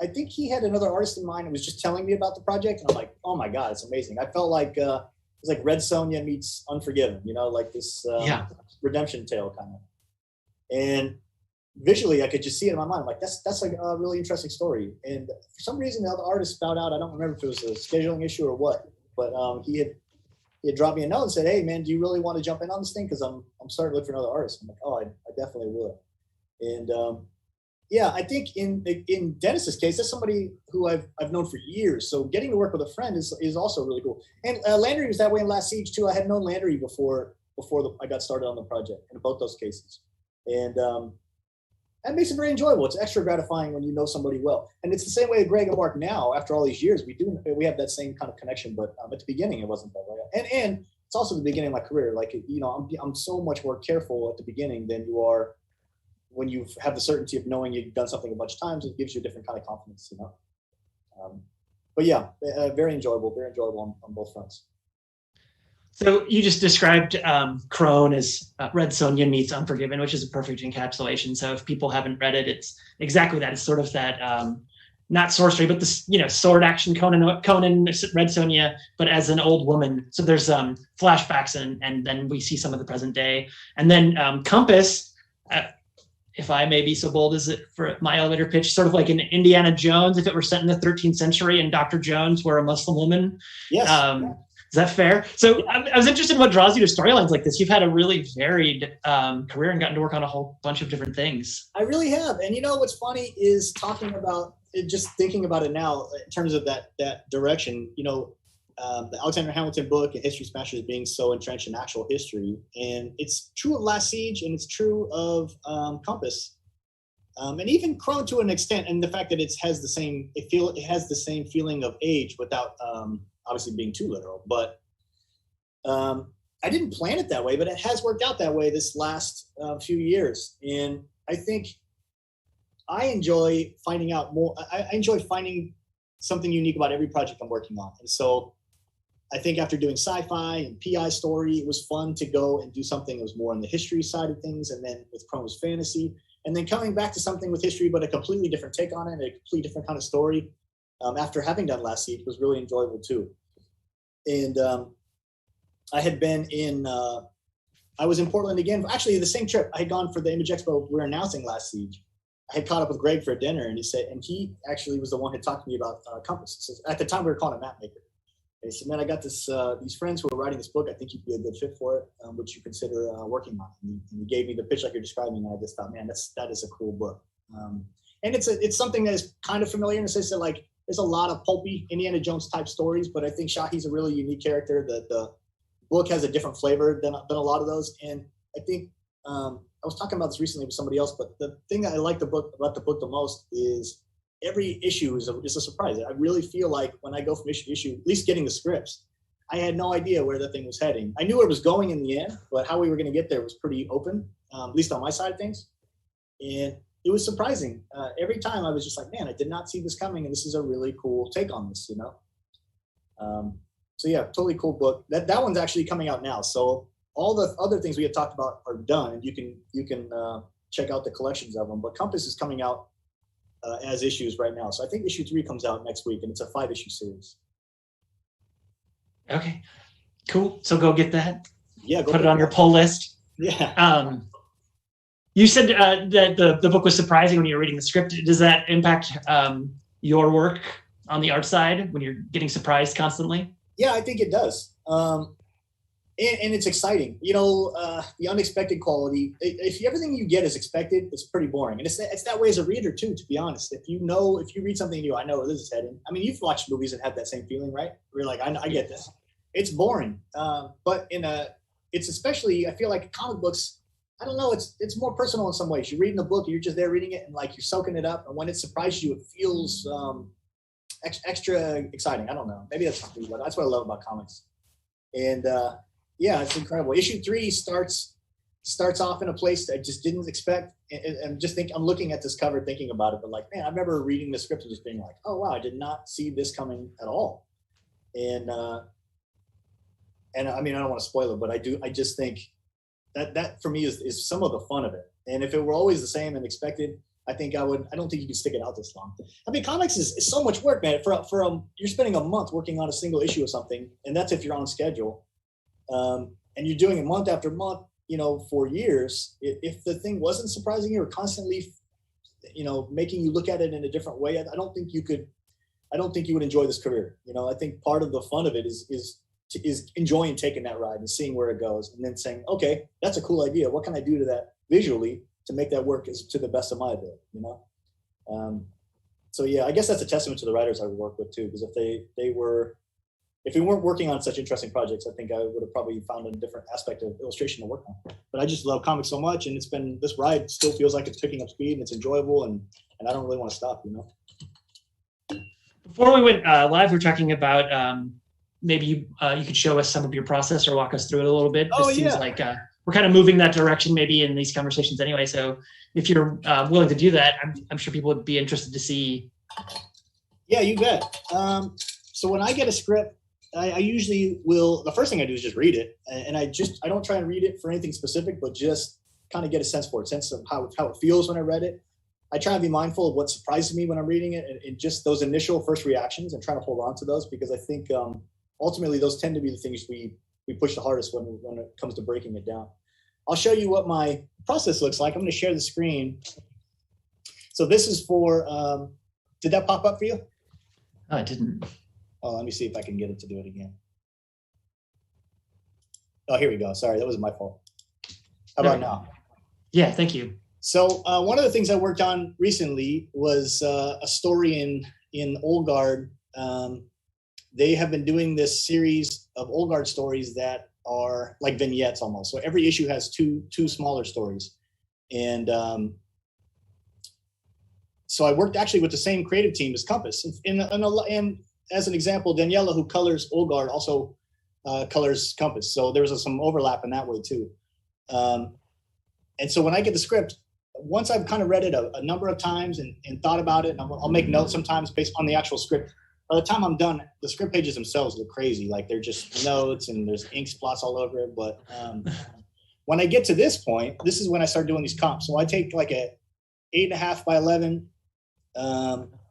S3: I think he had another artist in mind and was just telling me about the project. And I'm like, oh my God, it's amazing. I felt like it was like Red Sonja meets Unforgiven, like this redemption tale kind of. And visually, I could just see it in my mind. I'm like, that's like a really interesting story. And for some reason, the other artist found out. I don't remember if it was a scheduling issue or what, but he had dropped me a note and said, hey man, do you really want to jump in on this thing? Because I'm starting to look for another artist. I'm like, oh, I definitely would. And I think in Dennis's case, that's somebody who I've known for years. So getting to work with a friend is also really cool. And Landry was that way in Last Siege too. I had known Landry before I got started on the project in both those cases. And that makes it very enjoyable. It's extra gratifying when you know somebody well. And it's the same way with Greg and Mark now. After all these years, we have that same kind of connection. But at the beginning, it wasn't that way. And it's also the beginning of my career. Like, I'm so much more careful at the beginning than you are when you have the certainty of knowing you've done something a bunch of times. It gives you a different kind of confidence, But yeah, very enjoyable on both fronts.
S1: So you just described Crone as Red Sonja meets Unforgiven, which is a perfect encapsulation. So if people haven't read it, it's exactly that. It's sort of that, not sorcery, but this, sword action Conan, Red Sonja, but as an old woman. So there's flashbacks and then we see some of the present day. And then Compass, if I may be so bold as it for my elevator pitch, sort of like an Indiana Jones, if it were set in the 13th century and Dr. Jones were a Muslim woman.
S3: Yes.
S1: Is that fair? So I was interested in what draws you to storylines like this. You've had a really varied career and gotten to work on a whole bunch of different things.
S3: I really have. And what's funny is talking about it, just thinking about it now in terms of that direction, the Alexander Hamilton book and History Smashers being so entrenched in actual history. And it's true of Last Siege and it's true of Compass. And even Crone to an extent, and the fact that it has the same feeling of age without obviously being too literal. But I didn't plan it that way, but it has worked out that way this last few years. And I think I enjoy finding out more. I enjoy finding something unique about every project I'm working on. And so I think after doing sci-fi and PI story, it was fun to go and do something that was more on the history side of things. And then with Crone was fantasy. And then coming back to something with history, but a completely different take on it, a completely different kind of story. After having done Last Siege was really enjoyable too. And I had been I was in Portland again, actually the same trip. I had gone for the Image Expo. We were announcing Last Siege. I had caught up with Greg for dinner and he actually was the one who talked to me about Compass. He says, at the time we were calling it Map Maker. And he said, man, I got these friends who are writing this book. I think you'd be a good fit for it. Would you consider working on it? And he gave me the pitch like you're describing. And I just thought, man, that is a cool book. And it's something that is kind of familiar in the sense that like, there's a lot of pulpy Indiana Jones type stories, but I think Shahi's a really unique character. The book has a different flavor than a lot of those. And I think was talking about this recently with somebody else, but the thing that I like about the book the most is every issue is a surprise. I really feel like when I go from issue to issue, at least getting the scripts, I had no idea where the thing was heading. I knew where it was going in the end, but how we were going to get there was pretty open, at least on my side of things. And it was surprising. Every time I was just like, man, I did not see this coming, and this is a really cool take on this, you know? So yeah, totally cool book. That one's actually coming out now. So all the other things we had talked about are done, and you can check out the collections of them. But Compass is coming out as issues right now. So I think issue 3 comes out next week, and it's a 5-issue series.
S1: Okay, cool. So go get that.
S3: Yeah,
S1: put it on your pull list.
S3: Yeah.
S1: You said that the book was surprising when you were reading the script. Does that impact your work on the art side when you're getting surprised constantly?
S3: Yeah, I think it does. And it's exciting. You know, the unexpected quality. If everything you get is expected, it's pretty boring. And it's that way as a reader too, to be honest. If you read something new, I know where this is heading. I mean, you've watched movies and had that same feeling, right? Where you're like, I get this. It's boring. But it's especially, I feel like comic books, I don't know, it's more personal in some ways. You're reading a book, you're just there reading it, and like you're soaking it up. And when it surprises you, it feels extra exciting. I don't know. Maybe that's something, but that's what I love about comics. And yeah, it's incredible. Issue 3 starts off in a place that I just didn't expect. And just I'm looking at this cover thinking about it, but like, man, I remember reading the script and just being like, oh wow, I did not see this coming at all. And I mean, I don't want to spoil it, but I just think that for me is some of the fun of it. And if it were always the same and expected, I don't think you can stick it out this long. I mean, comics is so much work, man. You're spending a month working on a single issue of something, and that's if you're on schedule. And you're doing it month after month, you know, for years. If the thing wasn't surprising you or constantly, you know, making you look at it in a different way, I don't think you would enjoy this career. You know, I think part of the fun of it is enjoying taking that ride and seeing where it goes, and then saying, okay, that's a cool idea. What can I do to that visually to make that work to the best of my ability, you know? So yeah, I guess that's a testament to the writers I work with too, because if we weren't working on such interesting projects, I think I would have probably found a different aspect of illustration to work on. But I just love comics so much, and this ride still feels like it's picking up speed, and it's enjoyable, and I don't really want to stop, you know?
S1: Before we went live, we were talking about maybe you could show us some of your process or walk us through it a little bit. This seems like we're kind of moving that direction maybe in these conversations anyway. So if you're willing to do that, I'm sure people would be interested to see.
S3: Yeah, you bet. So when I get a script, I usually will, the first thing I do is just read it. And I don't try and read it for anything specific, but just kind of get a sense of how it feels when I read it. I try to be mindful of what surprises me when I'm reading it, and just those initial first reactions, and try to hold on to those, because I think ultimately those tend to be the things we push the hardest when it comes to breaking it down. I'll show you what my process looks like. I'm going to share the screen. So this is for, did that pop up for you?
S1: Oh, it didn't.
S3: Oh, let me see if I can get it to do it again. Oh, here we go. Sorry, that was my fault. How about now?
S1: Yeah, thank you.
S3: So one of the things I worked on recently was a story in Old Guard. They have been doing this series of Old Guard stories that are like vignettes almost. So every issue has two smaller stories. And so I worked actually with the same creative team as Compass. And as an example, Daniela, who colors Old Guard, also colors Compass. So there was some overlap in that way too. And so when I get the script, once I've kind of read it a number of times and thought about it, and I'll make notes sometimes based on the actual script. By the time I'm done, the script pages themselves look crazy. Like they're just notes and there's ink spots all over it. But when I get to this point, this is when I start doing these comps. So I take like a 8.5 by 11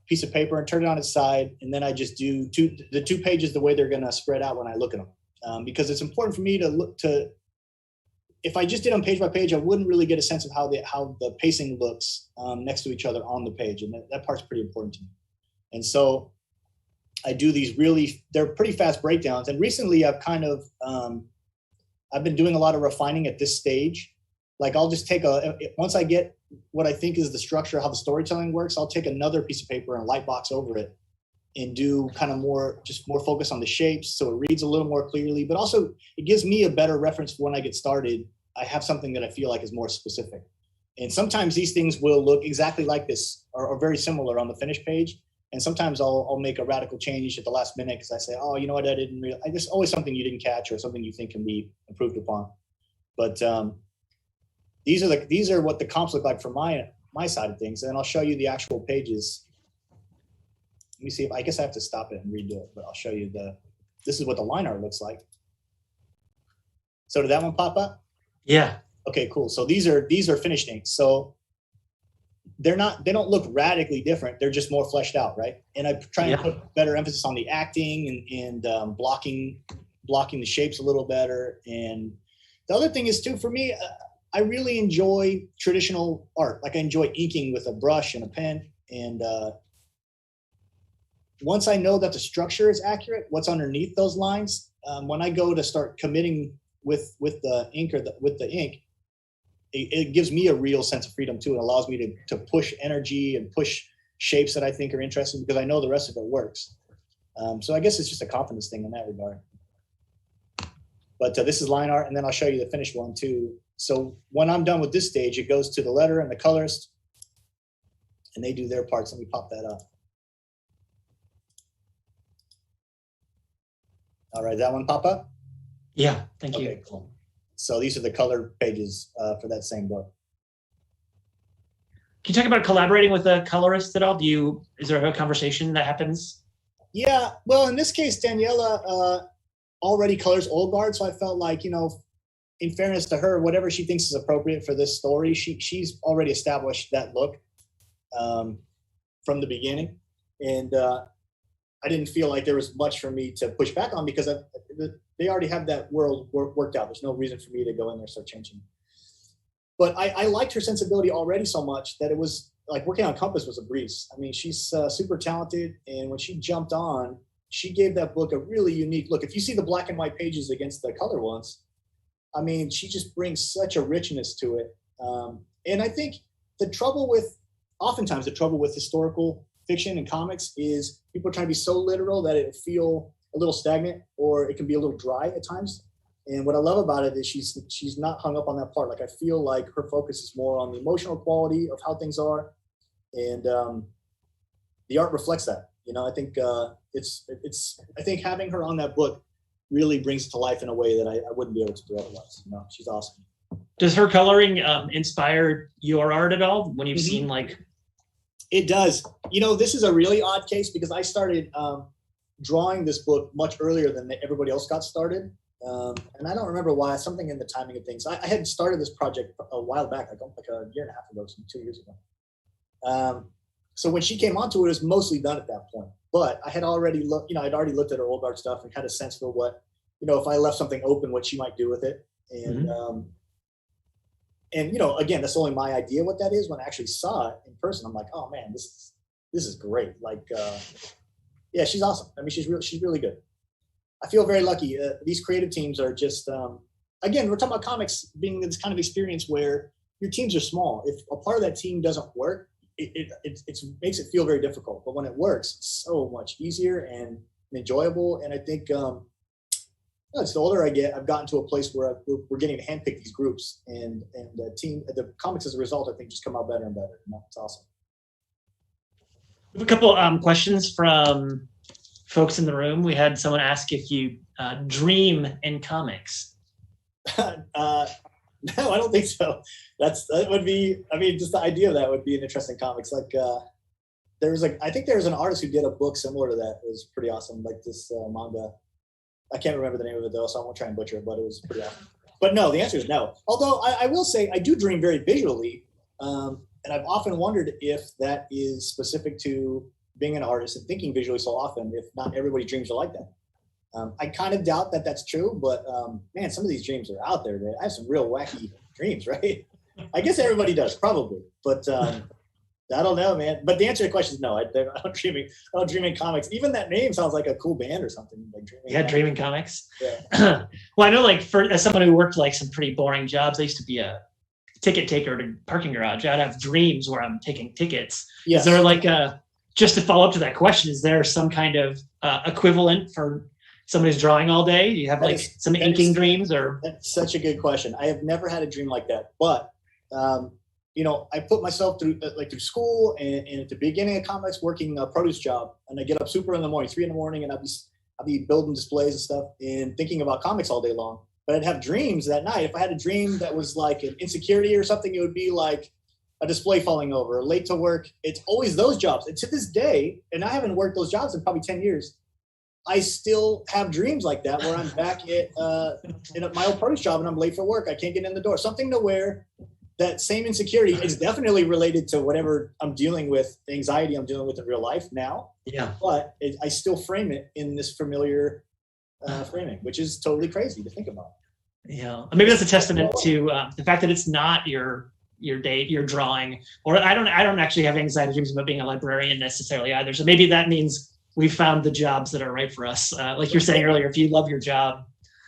S3: piece of paper and turn it on its side. And then I just do the two pages the way they're going to spread out when I look at them. Because it's important for me to if I just did them page by page, I wouldn't really get a sense of how the pacing looks next to each other on the page. And that part's pretty important to me. And so I do these they're pretty fast breakdowns. And recently I've kind of, I've been doing a lot of refining at this stage. Like I'll just take once I get what I think is the structure, how the storytelling works, I'll take another piece of paper and light box over it and do kind of more focus on the shapes. So it reads a little more clearly, but also it gives me a better reference for when I get started. I have something that I feel like is more specific. And sometimes these things will look exactly like this or very similar on the finished page. And sometimes I'll make a radical change at the last minute because I say, oh, you know what, there's always something you didn't catch or something you think can be improved upon. But these are what the comps look like from my side of things. And then I'll show you the actual pages. Let me see if I guess I have to stop it and redo it, but I'll show you this is what the line art looks like. So did that one pop up?
S1: Yeah.
S3: Okay, cool. So these are finished inks. So they don't look radically different. They're just more fleshed out, right? And I try and put better emphasis on the acting and blocking the shapes a little better. And the other thing is too, for me, I really enjoy traditional art. Like I enjoy inking with a brush and a pen. And once I know that the structure is accurate, what's underneath those lines, when I go to start committing with the ink with the ink, it gives me a real sense of freedom too. It allows me to push energy and push shapes that I think are interesting because I know the rest of it works. So I guess it's just a confidence thing in that regard. But this is line art, and then I'll show you the finished one too. So when I'm done with this stage, it goes to the letter and the colorist, and they do their parts. Let me pop that up. All right, that one pop up?
S1: Yeah, thank you.
S3: Okay, cool. So these are the color pages for that same book.
S1: Can you talk about collaborating with a colorist at all? Is there a conversation that happens?
S3: Yeah, well, in this case, Daniela already colors Old Guard, so I felt like, in fairness to her, whatever she thinks is appropriate for this story, she's already established that look from the beginning, and I didn't feel like there was much for me to push back on because they already have that world worked out. There's no reason for me to go in there and start changing. But I liked her sensibility already so much that it was like working on Compass was a breeze. I mean, she's super talented. And when she jumped on, she gave that book a really unique look. If you see the black and white pages against the color ones, I mean, she just brings such a richness to it. And I think oftentimes the trouble with historical fiction and comics is people trying to be so literal that it feel a little stagnant or it can be a little dry at times. And what I love about it is she's not hung up on that part. Like I feel like her focus is more on the emotional quality of how things are, and the art reflects that. I think I think having her on that book really brings it to life in a way that I wouldn't be able to do otherwise. She's awesome.
S1: Does her coloring inspire your art at all when you've seen like?
S3: It does. This is a really odd case because I started drawing this book much earlier than everybody else got started. And I don't remember why, something in the timing of things. I had started this project a while back, like a year and a half ago, 2 years ago. So when she came onto it, it was mostly done at that point. But I had already looked, I'd already looked at her Old Guard stuff and had a sense for what, if I left something open, what she might do with it. And, again, that's only my idea what that is. When I actually saw it in person, I'm like, oh man, this is great. Like, yeah, she's awesome. I mean, she's really good. I feel very lucky. These creative teams are just, again, we're talking about comics being this kind of experience where your teams are small. If a part of that team doesn't work, it makes it feel very difficult. But when it works, it's so much easier and enjoyable. And I think the older I get, I've gotten to a place where we're getting to handpick these groups, and the comics as a result, I think, just come out better and better. It's awesome.
S1: We have a couple questions from folks in the room. We had someone ask if you dream in comics.
S3: No, I don't think so. That would be, I mean, just the idea of that would be an interesting comics. Like I think there was an artist who did a book similar to that. It was pretty awesome. Like this manga. I can't remember the name of it though, so I won't try and butcher it, but it was pretty awesome. But no, the answer is no. Although I will say I do dream very visually. And I've often wondered if that is specific to being an artist and thinking visually so often, if not everybody dreams are like that. I kind of doubt that that's true, but man, some of these dreams are out there. Man. I have some real wacky dreams, right? I guess everybody does, probably, but I don't know, man. But the answer to the question is no. I don't dream in comics. Even that name sounds like a cool band or something. Like
S1: Dreaming Comics.
S3: Yeah.
S1: Well, I know, like, as someone who worked like some pretty boring jobs, I used to be a ticket taker at a parking garage. I'd have dreams where I'm taking tickets. Yes. Is there like just to follow up to that question, is there some kind of equivalent for somebody's drawing all day? Do you have
S3: That
S1: like
S3: is-
S1: some
S3: that
S1: inking
S3: is-
S1: dreams or?
S3: That's such a good question. I have never had a dream like that, but you know, I put myself through school and at the beginning of comics, working a produce job, and I get up super in the morning, 3 a.m, and I'd be building displays and stuff and thinking about comics all day long. But I'd have dreams that night. If I had a dream that was like an insecurity or something, it would be like a display falling over, or late to work. It's always those jobs. And to this day, and I haven't worked those jobs in probably 10 years, I still have dreams like that where I'm back at in my old produce job and I'm late for work. I can't get in the door. Something to where that same insecurity is definitely related to whatever I'm dealing with, the anxiety I'm dealing with in real life now.
S1: Yeah.
S3: But I still frame it in this familiar framing, which is totally crazy to think about.
S1: Yeah. Maybe that's a testament to the fact that it's not your drawing, or I don't actually have anxiety dreams about being a librarian necessarily either. So maybe that means we've found the jobs that are right for us. Like you're saying earlier, if you love your job,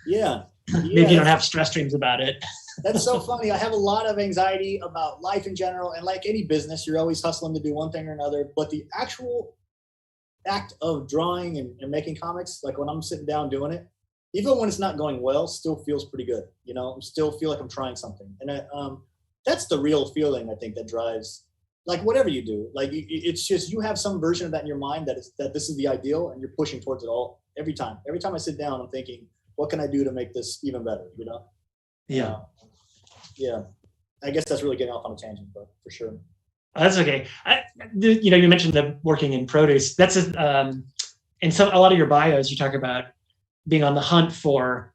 S1: maybe you don't have stress dreams about it.
S3: That's so funny. I have a lot of anxiety about life in general. And like any business, you're always hustling to do one thing or another. But the actual act of drawing and making comics, like when I'm sitting down doing it, even when it's not going well, still feels pretty good. You know, I still feel like I'm trying something. And that's the real feeling, I think, that drives, like, whatever you do. Like, it's just, you have some version of that in your mind that this is the ideal, and you're pushing towards it all every time. Every time I sit down, I'm thinking, what can I do to make this even better, you know?
S1: Yeah.
S3: Yeah. I guess that's really getting off on a tangent, but for sure.
S1: That's okay. You know, you mentioned the working in produce. That's in a lot of your bios, you talk about being on the hunt for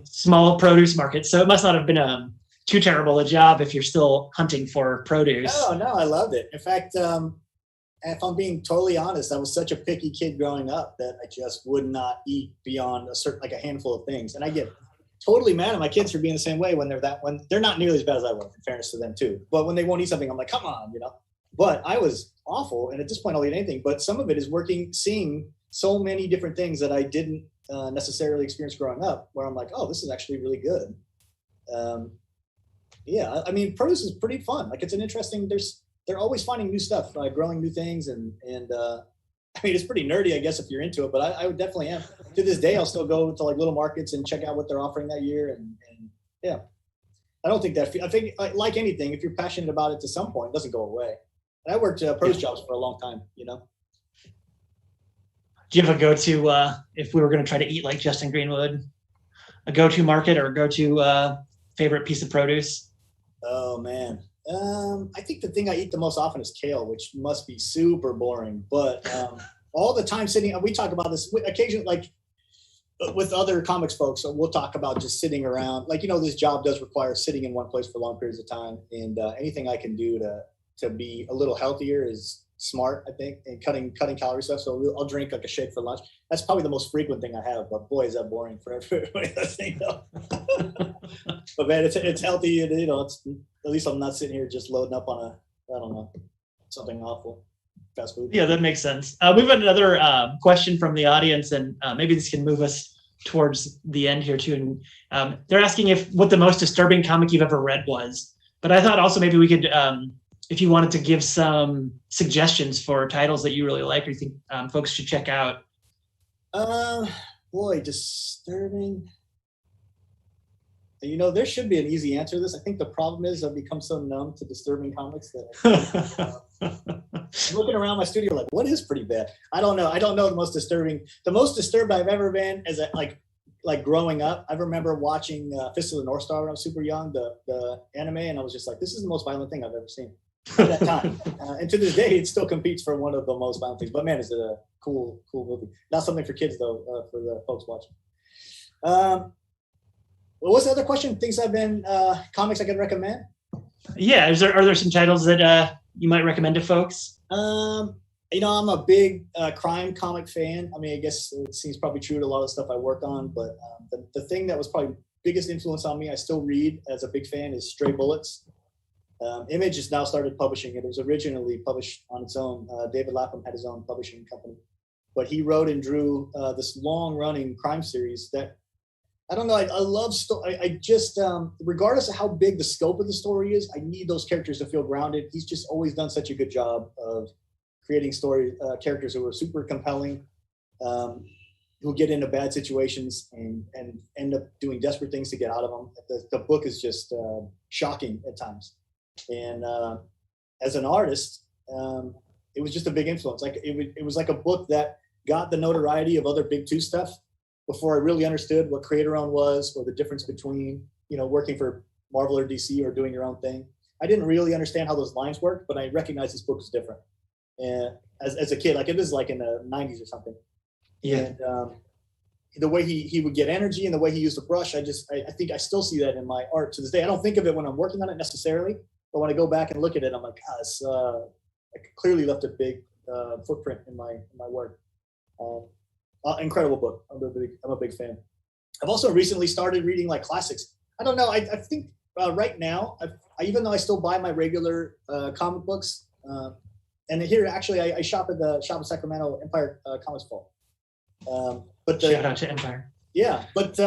S1: small produce markets. So it must not have been too terrible a job if you're still hunting for produce.
S3: No, I loved it. In fact, if I'm being totally honest, I was such a picky kid growing up that I just would not eat beyond a handful of things. And I get totally mad at my kids for being the same way when they're not nearly as bad as I was, in fairness to them too. But when they won't eat something, I'm like, come on, you know. But I was awful, and at this point I'll eat anything. But some of it is seeing so many different things that I didn't necessarily experience growing up, where I'm like, oh, this is actually really good. Yeah, I mean, produce is pretty fun. Like, it's an interesting. They're always finding new stuff, growing new things, and I mean, it's pretty nerdy, I guess, if you're into it. But I would definitely am. To this day, I'll still go to like little markets and check out what they're offering that year, and yeah, I don't think that. I think like anything, if you're passionate about it to some point, it doesn't go away. And I worked produce jobs for a long time, you know.
S1: Do you have a go-to if we were going to try to eat like Justin Greenwood, a go-to market or a go-to favorite piece of produce?
S3: Oh man, I think the thing I eat the most often is kale, which must be super boring. But all the time sitting, we talk about this occasionally, like with other comics folks. So we'll talk about just sitting around. Like, you know, this job does require sitting in one place for long periods of time, and anything I can do to be a little healthier is smart, I think, and cutting calorie stuff. So I'll drink like a shake for lunch. That's probably the most frequent thing I have, but boy, is that boring for everybody listening. But man, it's healthy, and you know, at least I'm not sitting here just loading up on something awful, fast food.
S1: Yeah, that makes sense. We've got another question from the audience, and maybe this can move us towards the end here too. And they're asking what the most disturbing comic you've ever read was. But I thought also maybe we could, if you wanted to give some suggestions for titles that you really like or you think folks should check out.
S3: Boy, disturbing. You know, there should be an easy answer to this. I think the problem is I've become so numb to disturbing comics that I'm looking around my studio like, what is pretty bad? I don't know. The most disturbing. The most disturbed I've ever been is like growing up. I remember watching Fist of the North Star when I was super young, the anime, and I was just like, this is the most violent thing I've ever seen at that time. And to this day, it still competes for one of the most violent things. But man, is it a cool movie. Not something for kids though, for the folks watching. What was the other question? Things I've been comics I can recommend?
S1: Yeah, are there some titles that you might recommend to folks?
S3: You know, I'm a big crime comic fan. I mean, I guess it seems probably true to a lot of stuff I work on, but the thing that was probably biggest influence on me, I still read as a big fan, is Stray Bullets. Image has now started publishing it. It was originally published on its own. David Lapham had his own publishing company, but he wrote and drew this long-running crime series that, I don't know, I love. I just, regardless of how big the scope of the story is, I need those characters to feel grounded. He's just always done such a good job of creating characters who are super compelling, who get into bad situations and end up doing desperate things to get out of them. The book is just shocking at times. And as an artist, it was just a big influence. Like it was like a book that got the notoriety of other Big Two stuff before I really understood what creator-owned was, or the difference between, you know, working for Marvel or DC or doing your own thing. I didn't really understand how those lines worked, but I recognized this book was different. And as a kid, like it was like in the 90s or something. Yeah. And the way he would get energy and the way he used a brush, I think I still see that in my art to this day. I don't think of it when I'm working on it necessarily, but when I go back and look at it, I'm like, I clearly left a big footprint in my work. Incredible book. I'm a big fan. I've also recently started reading like classics. I don't know. I think right now, even though I still buy my regular comic books, and here actually I shop at the shop in Sacramento, Empire Comics Vault.
S1: Shout out to Empire.
S3: Yeah, but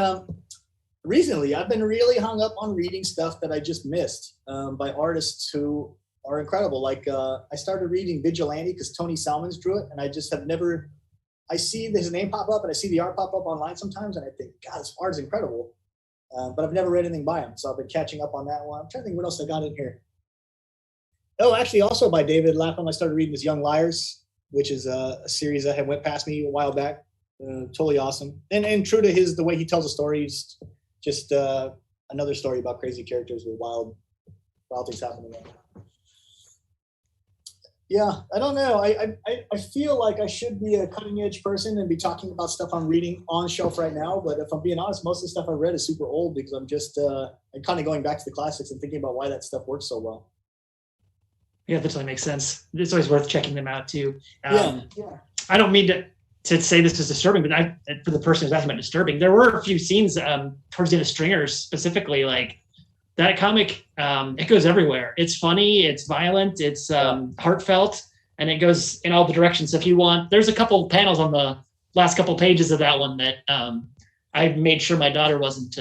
S3: recently I've been really hung up on reading stuff that I just missed by artists who are incredible. Like I started reading Vigilante because Tony Salmons drew it, and I just have never. I see his name pop up and I see the art pop up online sometimes, and I think, God, this art is incredible. But I've never read anything by him, so I've been catching up on that one. I'm trying to think what else I got in here. Oh, actually, also by David Lapham, I started reading was Young Liars, which is a series that had went past me a while back. Totally awesome, and true to the way he tells a story. It's just another story about crazy characters with wild things happening. Yeah, I don't know. I feel like I should be a cutting edge person and be talking about stuff I'm reading on shelf right now. But if I'm being honest, most of the stuff I read is super old because I'm just I'm kind of going back to the classics and thinking about why that stuff works so well.
S1: Yeah, that totally makes sense. It's always worth checking them out too.
S3: Yeah.
S1: I don't mean to say this is disturbing, but for the person who's asking about disturbing, there were a few scenes towards the end of Stringers specifically, like that comic, it goes everywhere. It's funny, it's violent, it's heartfelt, and it goes in all the directions. So if you want, there's a couple panels on the last couple pages of that one that I made sure my daughter wasn't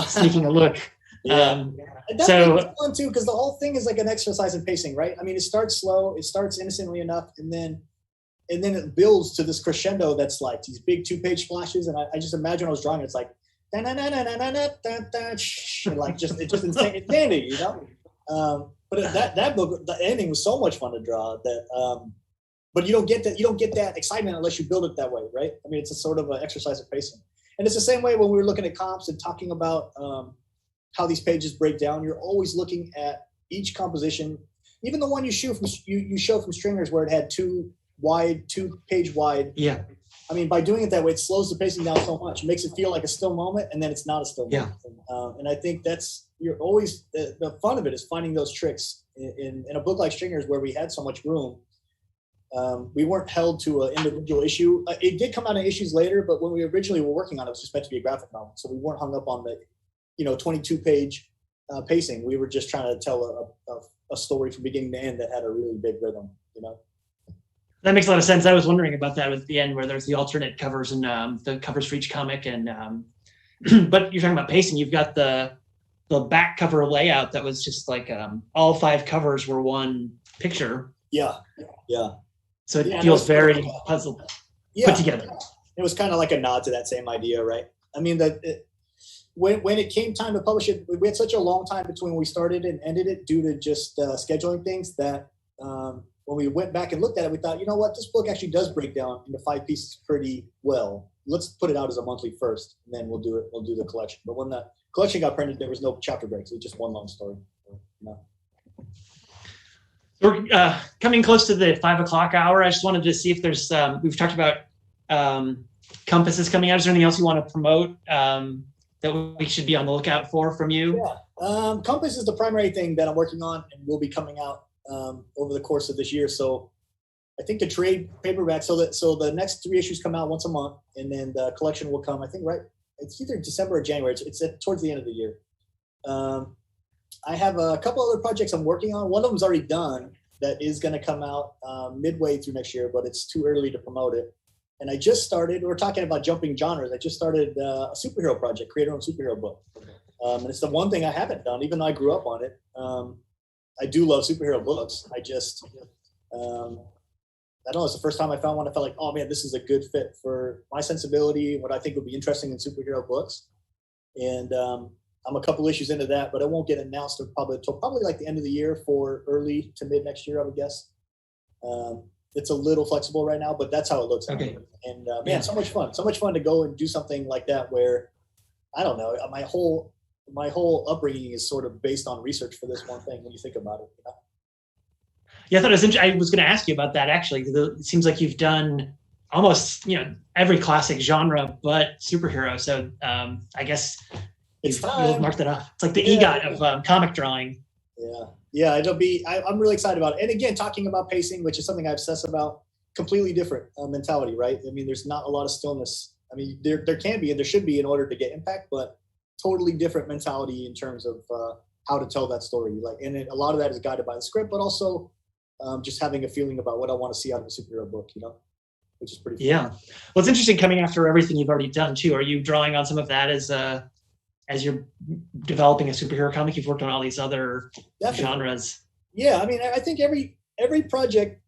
S1: sneaking a look.
S3: That's fun too, because the whole thing is like an exercise in pacing, right? I mean, it starts slow, it starts innocently enough, and then it builds to this crescendo that's like these big 2-page splashes. And I just imagine when I was drawing it, it's like and like it's just insane, insanity, you know. But that book, the ending was so much fun to draw that. But you don't get that excitement unless you build it that way, right? I mean, it's a sort of an exercise of pacing, and it's the same way when we were looking at comps and talking about how these pages break down. You're always looking at each composition, even the one you show from Stringers where it had 2-page wide.
S1: Yeah.
S3: I mean, by doing it that way, it slows the pacing down so much. It makes it feel like a still moment, and then it's not a still moment. And I think you're always the fun of it is finding those tricks in a book like Stringers where we had so much room. We weren't held to an individual issue. It did come out in issues later, but when we originally were working on it, it was just meant to be a graphic novel, so we weren't hung up on the 22-page pacing. We were just trying to tell a story from beginning to end that had a really big rhythm, you know.
S1: That makes a lot of sense. I was wondering about that at the end where there's the alternate covers and the covers for each comic. And but you're talking about pacing. You've got the back cover layout that was just like all 5 covers were one picture.
S3: Yeah.
S1: So it feels very puzzled, put together.
S3: It was kind of like a nod to that same idea, right? I mean, when it came time to publish it, we had such a long time between when we started and ended it due to just scheduling things that when we went back and looked at it, we thought, you know what, this book actually does break down into 5 pieces pretty well. Let's put it out as a monthly first, and then we'll do the collection. But when the collection got printed, there was no chapter breaks. It was just one long story. No.
S1: We're coming close to the 5 o'clock hour. I just wanted to see if there's, we've talked about Compass is coming out. Is there anything else you want to promote that we should be on the lookout for from you?
S3: Yeah. Compass is the primary thing that I'm working on and will be coming out over the course of this year. So I think the trade paperback, so the next 3 issues come out once a month, and then the collection will come, I think, it's either December or January. It's towards the end of the year. I have a couple other projects I'm working on. One of them's already done that is going to come out midway through next year, but it's too early to promote it. And I just started, we're talking about jumping genres. I just started a superhero project, creator-owned superhero book. And it's the one thing I haven't done, even though I grew up on it. I do love superhero books. I just, I don't know, it's the first time I found one. I felt like, oh man, this is a good fit for my sensibility, what I think would be interesting in superhero books. And I'm a couple issues into that, but it won't get announced until probably like the end of the year for early to mid next year, I would guess. It's a little flexible right now, but that's how it looks.
S1: Okay.
S3: And man, so much fun to go and do something like that where, I don't know, my whole upbringing is sort of based on research for this one thing when you think about it. You know?
S1: Yeah, I thought it was interesting. I was going to ask you about that actually. It seems like you've done almost, every classic genre but superhero. So I guess you'll mark that off. It's like the EGOT of comic drawing.
S3: Yeah, I'm really excited about it. And again, talking about pacing, which is something I obsess about, completely different mentality, right? I mean, there's not a lot of stillness. I mean, there can be and there should be in order to get impact, but totally different mentality in terms of how to tell that story. And a lot of that is guided by the script, but also just having a feeling about what I want to see out of a superhero book, which is pretty fun. Yeah.
S1: Well, it's interesting coming after everything you've already done too. Are you drawing on some of that as you're developing a superhero comic? You've worked on all these other genres.
S3: Yeah. I mean, I think every project,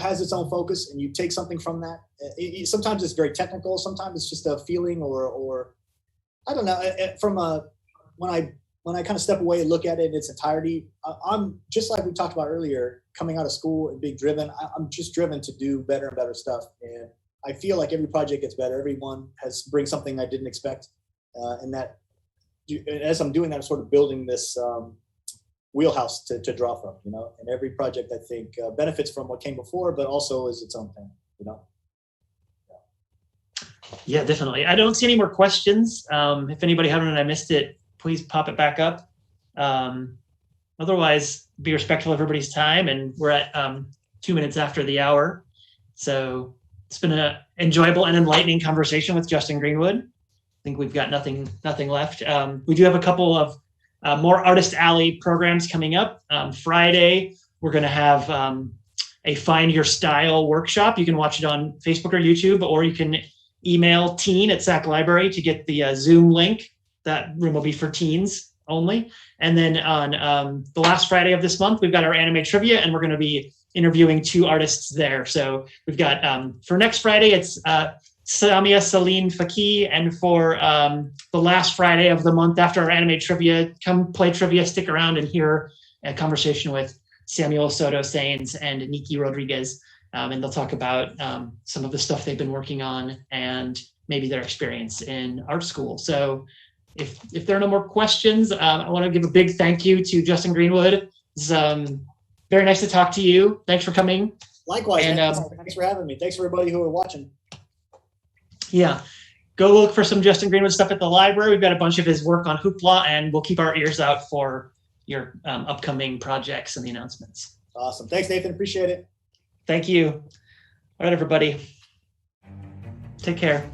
S3: has its own focus, and you take something from that. Sometimes it's very technical. Sometimes it's just a feeling or I don't know, when I kind of step away and look at it in its entirety, I'm just like we talked about earlier, coming out of school and being driven. I'm just driven to do better and better stuff. And I feel like every project gets better. Everyone brings something I didn't expect. And that, as I'm doing that, I'm sort of building this wheelhouse to draw from, and every project I think benefits from what came before, but also is its own thing,
S1: Yeah, definitely. I don't see any more questions. If anybody haven't and I missed it, please pop it back up. Otherwise, be respectful of everybody's time. And we're at 2 minutes after the hour. So it's been an enjoyable and enlightening conversation with Justin Greenwood. I think we've got nothing left. We do have a couple of more Artist Alley programs coming up. Friday, we're going to have a Find Your Style workshop. You can watch it on Facebook or YouTube, or you can email teen@SAC Library to get the Zoom link. That room will be for teens only. And then on the last Friday of this month, we've got our anime trivia, and we're going to be interviewing 2 artists there. So we've got, for next Friday, it's Samia Salim Faki. And for the last Friday of the month after our anime trivia, come play trivia, stick around and hear a conversation with Samuel Soto Sainz and Nikki Rodriguez. And they'll talk about some of the stuff they've been working on and maybe their experience in art school. So if there are no more questions, I want to give a big thank you to Justin Greenwood. It's very nice to talk to you. Thanks for coming.
S3: Likewise. And thanks for having me. Thanks for everybody who are watching.
S1: Yeah. Go look for some Justin Greenwood stuff at the library. We've got a bunch of his work on Hoopla, and we'll keep our ears out for your upcoming projects and the announcements.
S3: Awesome. Thanks, Nathan. Appreciate it.
S1: Thank you. All right, everybody. Take care.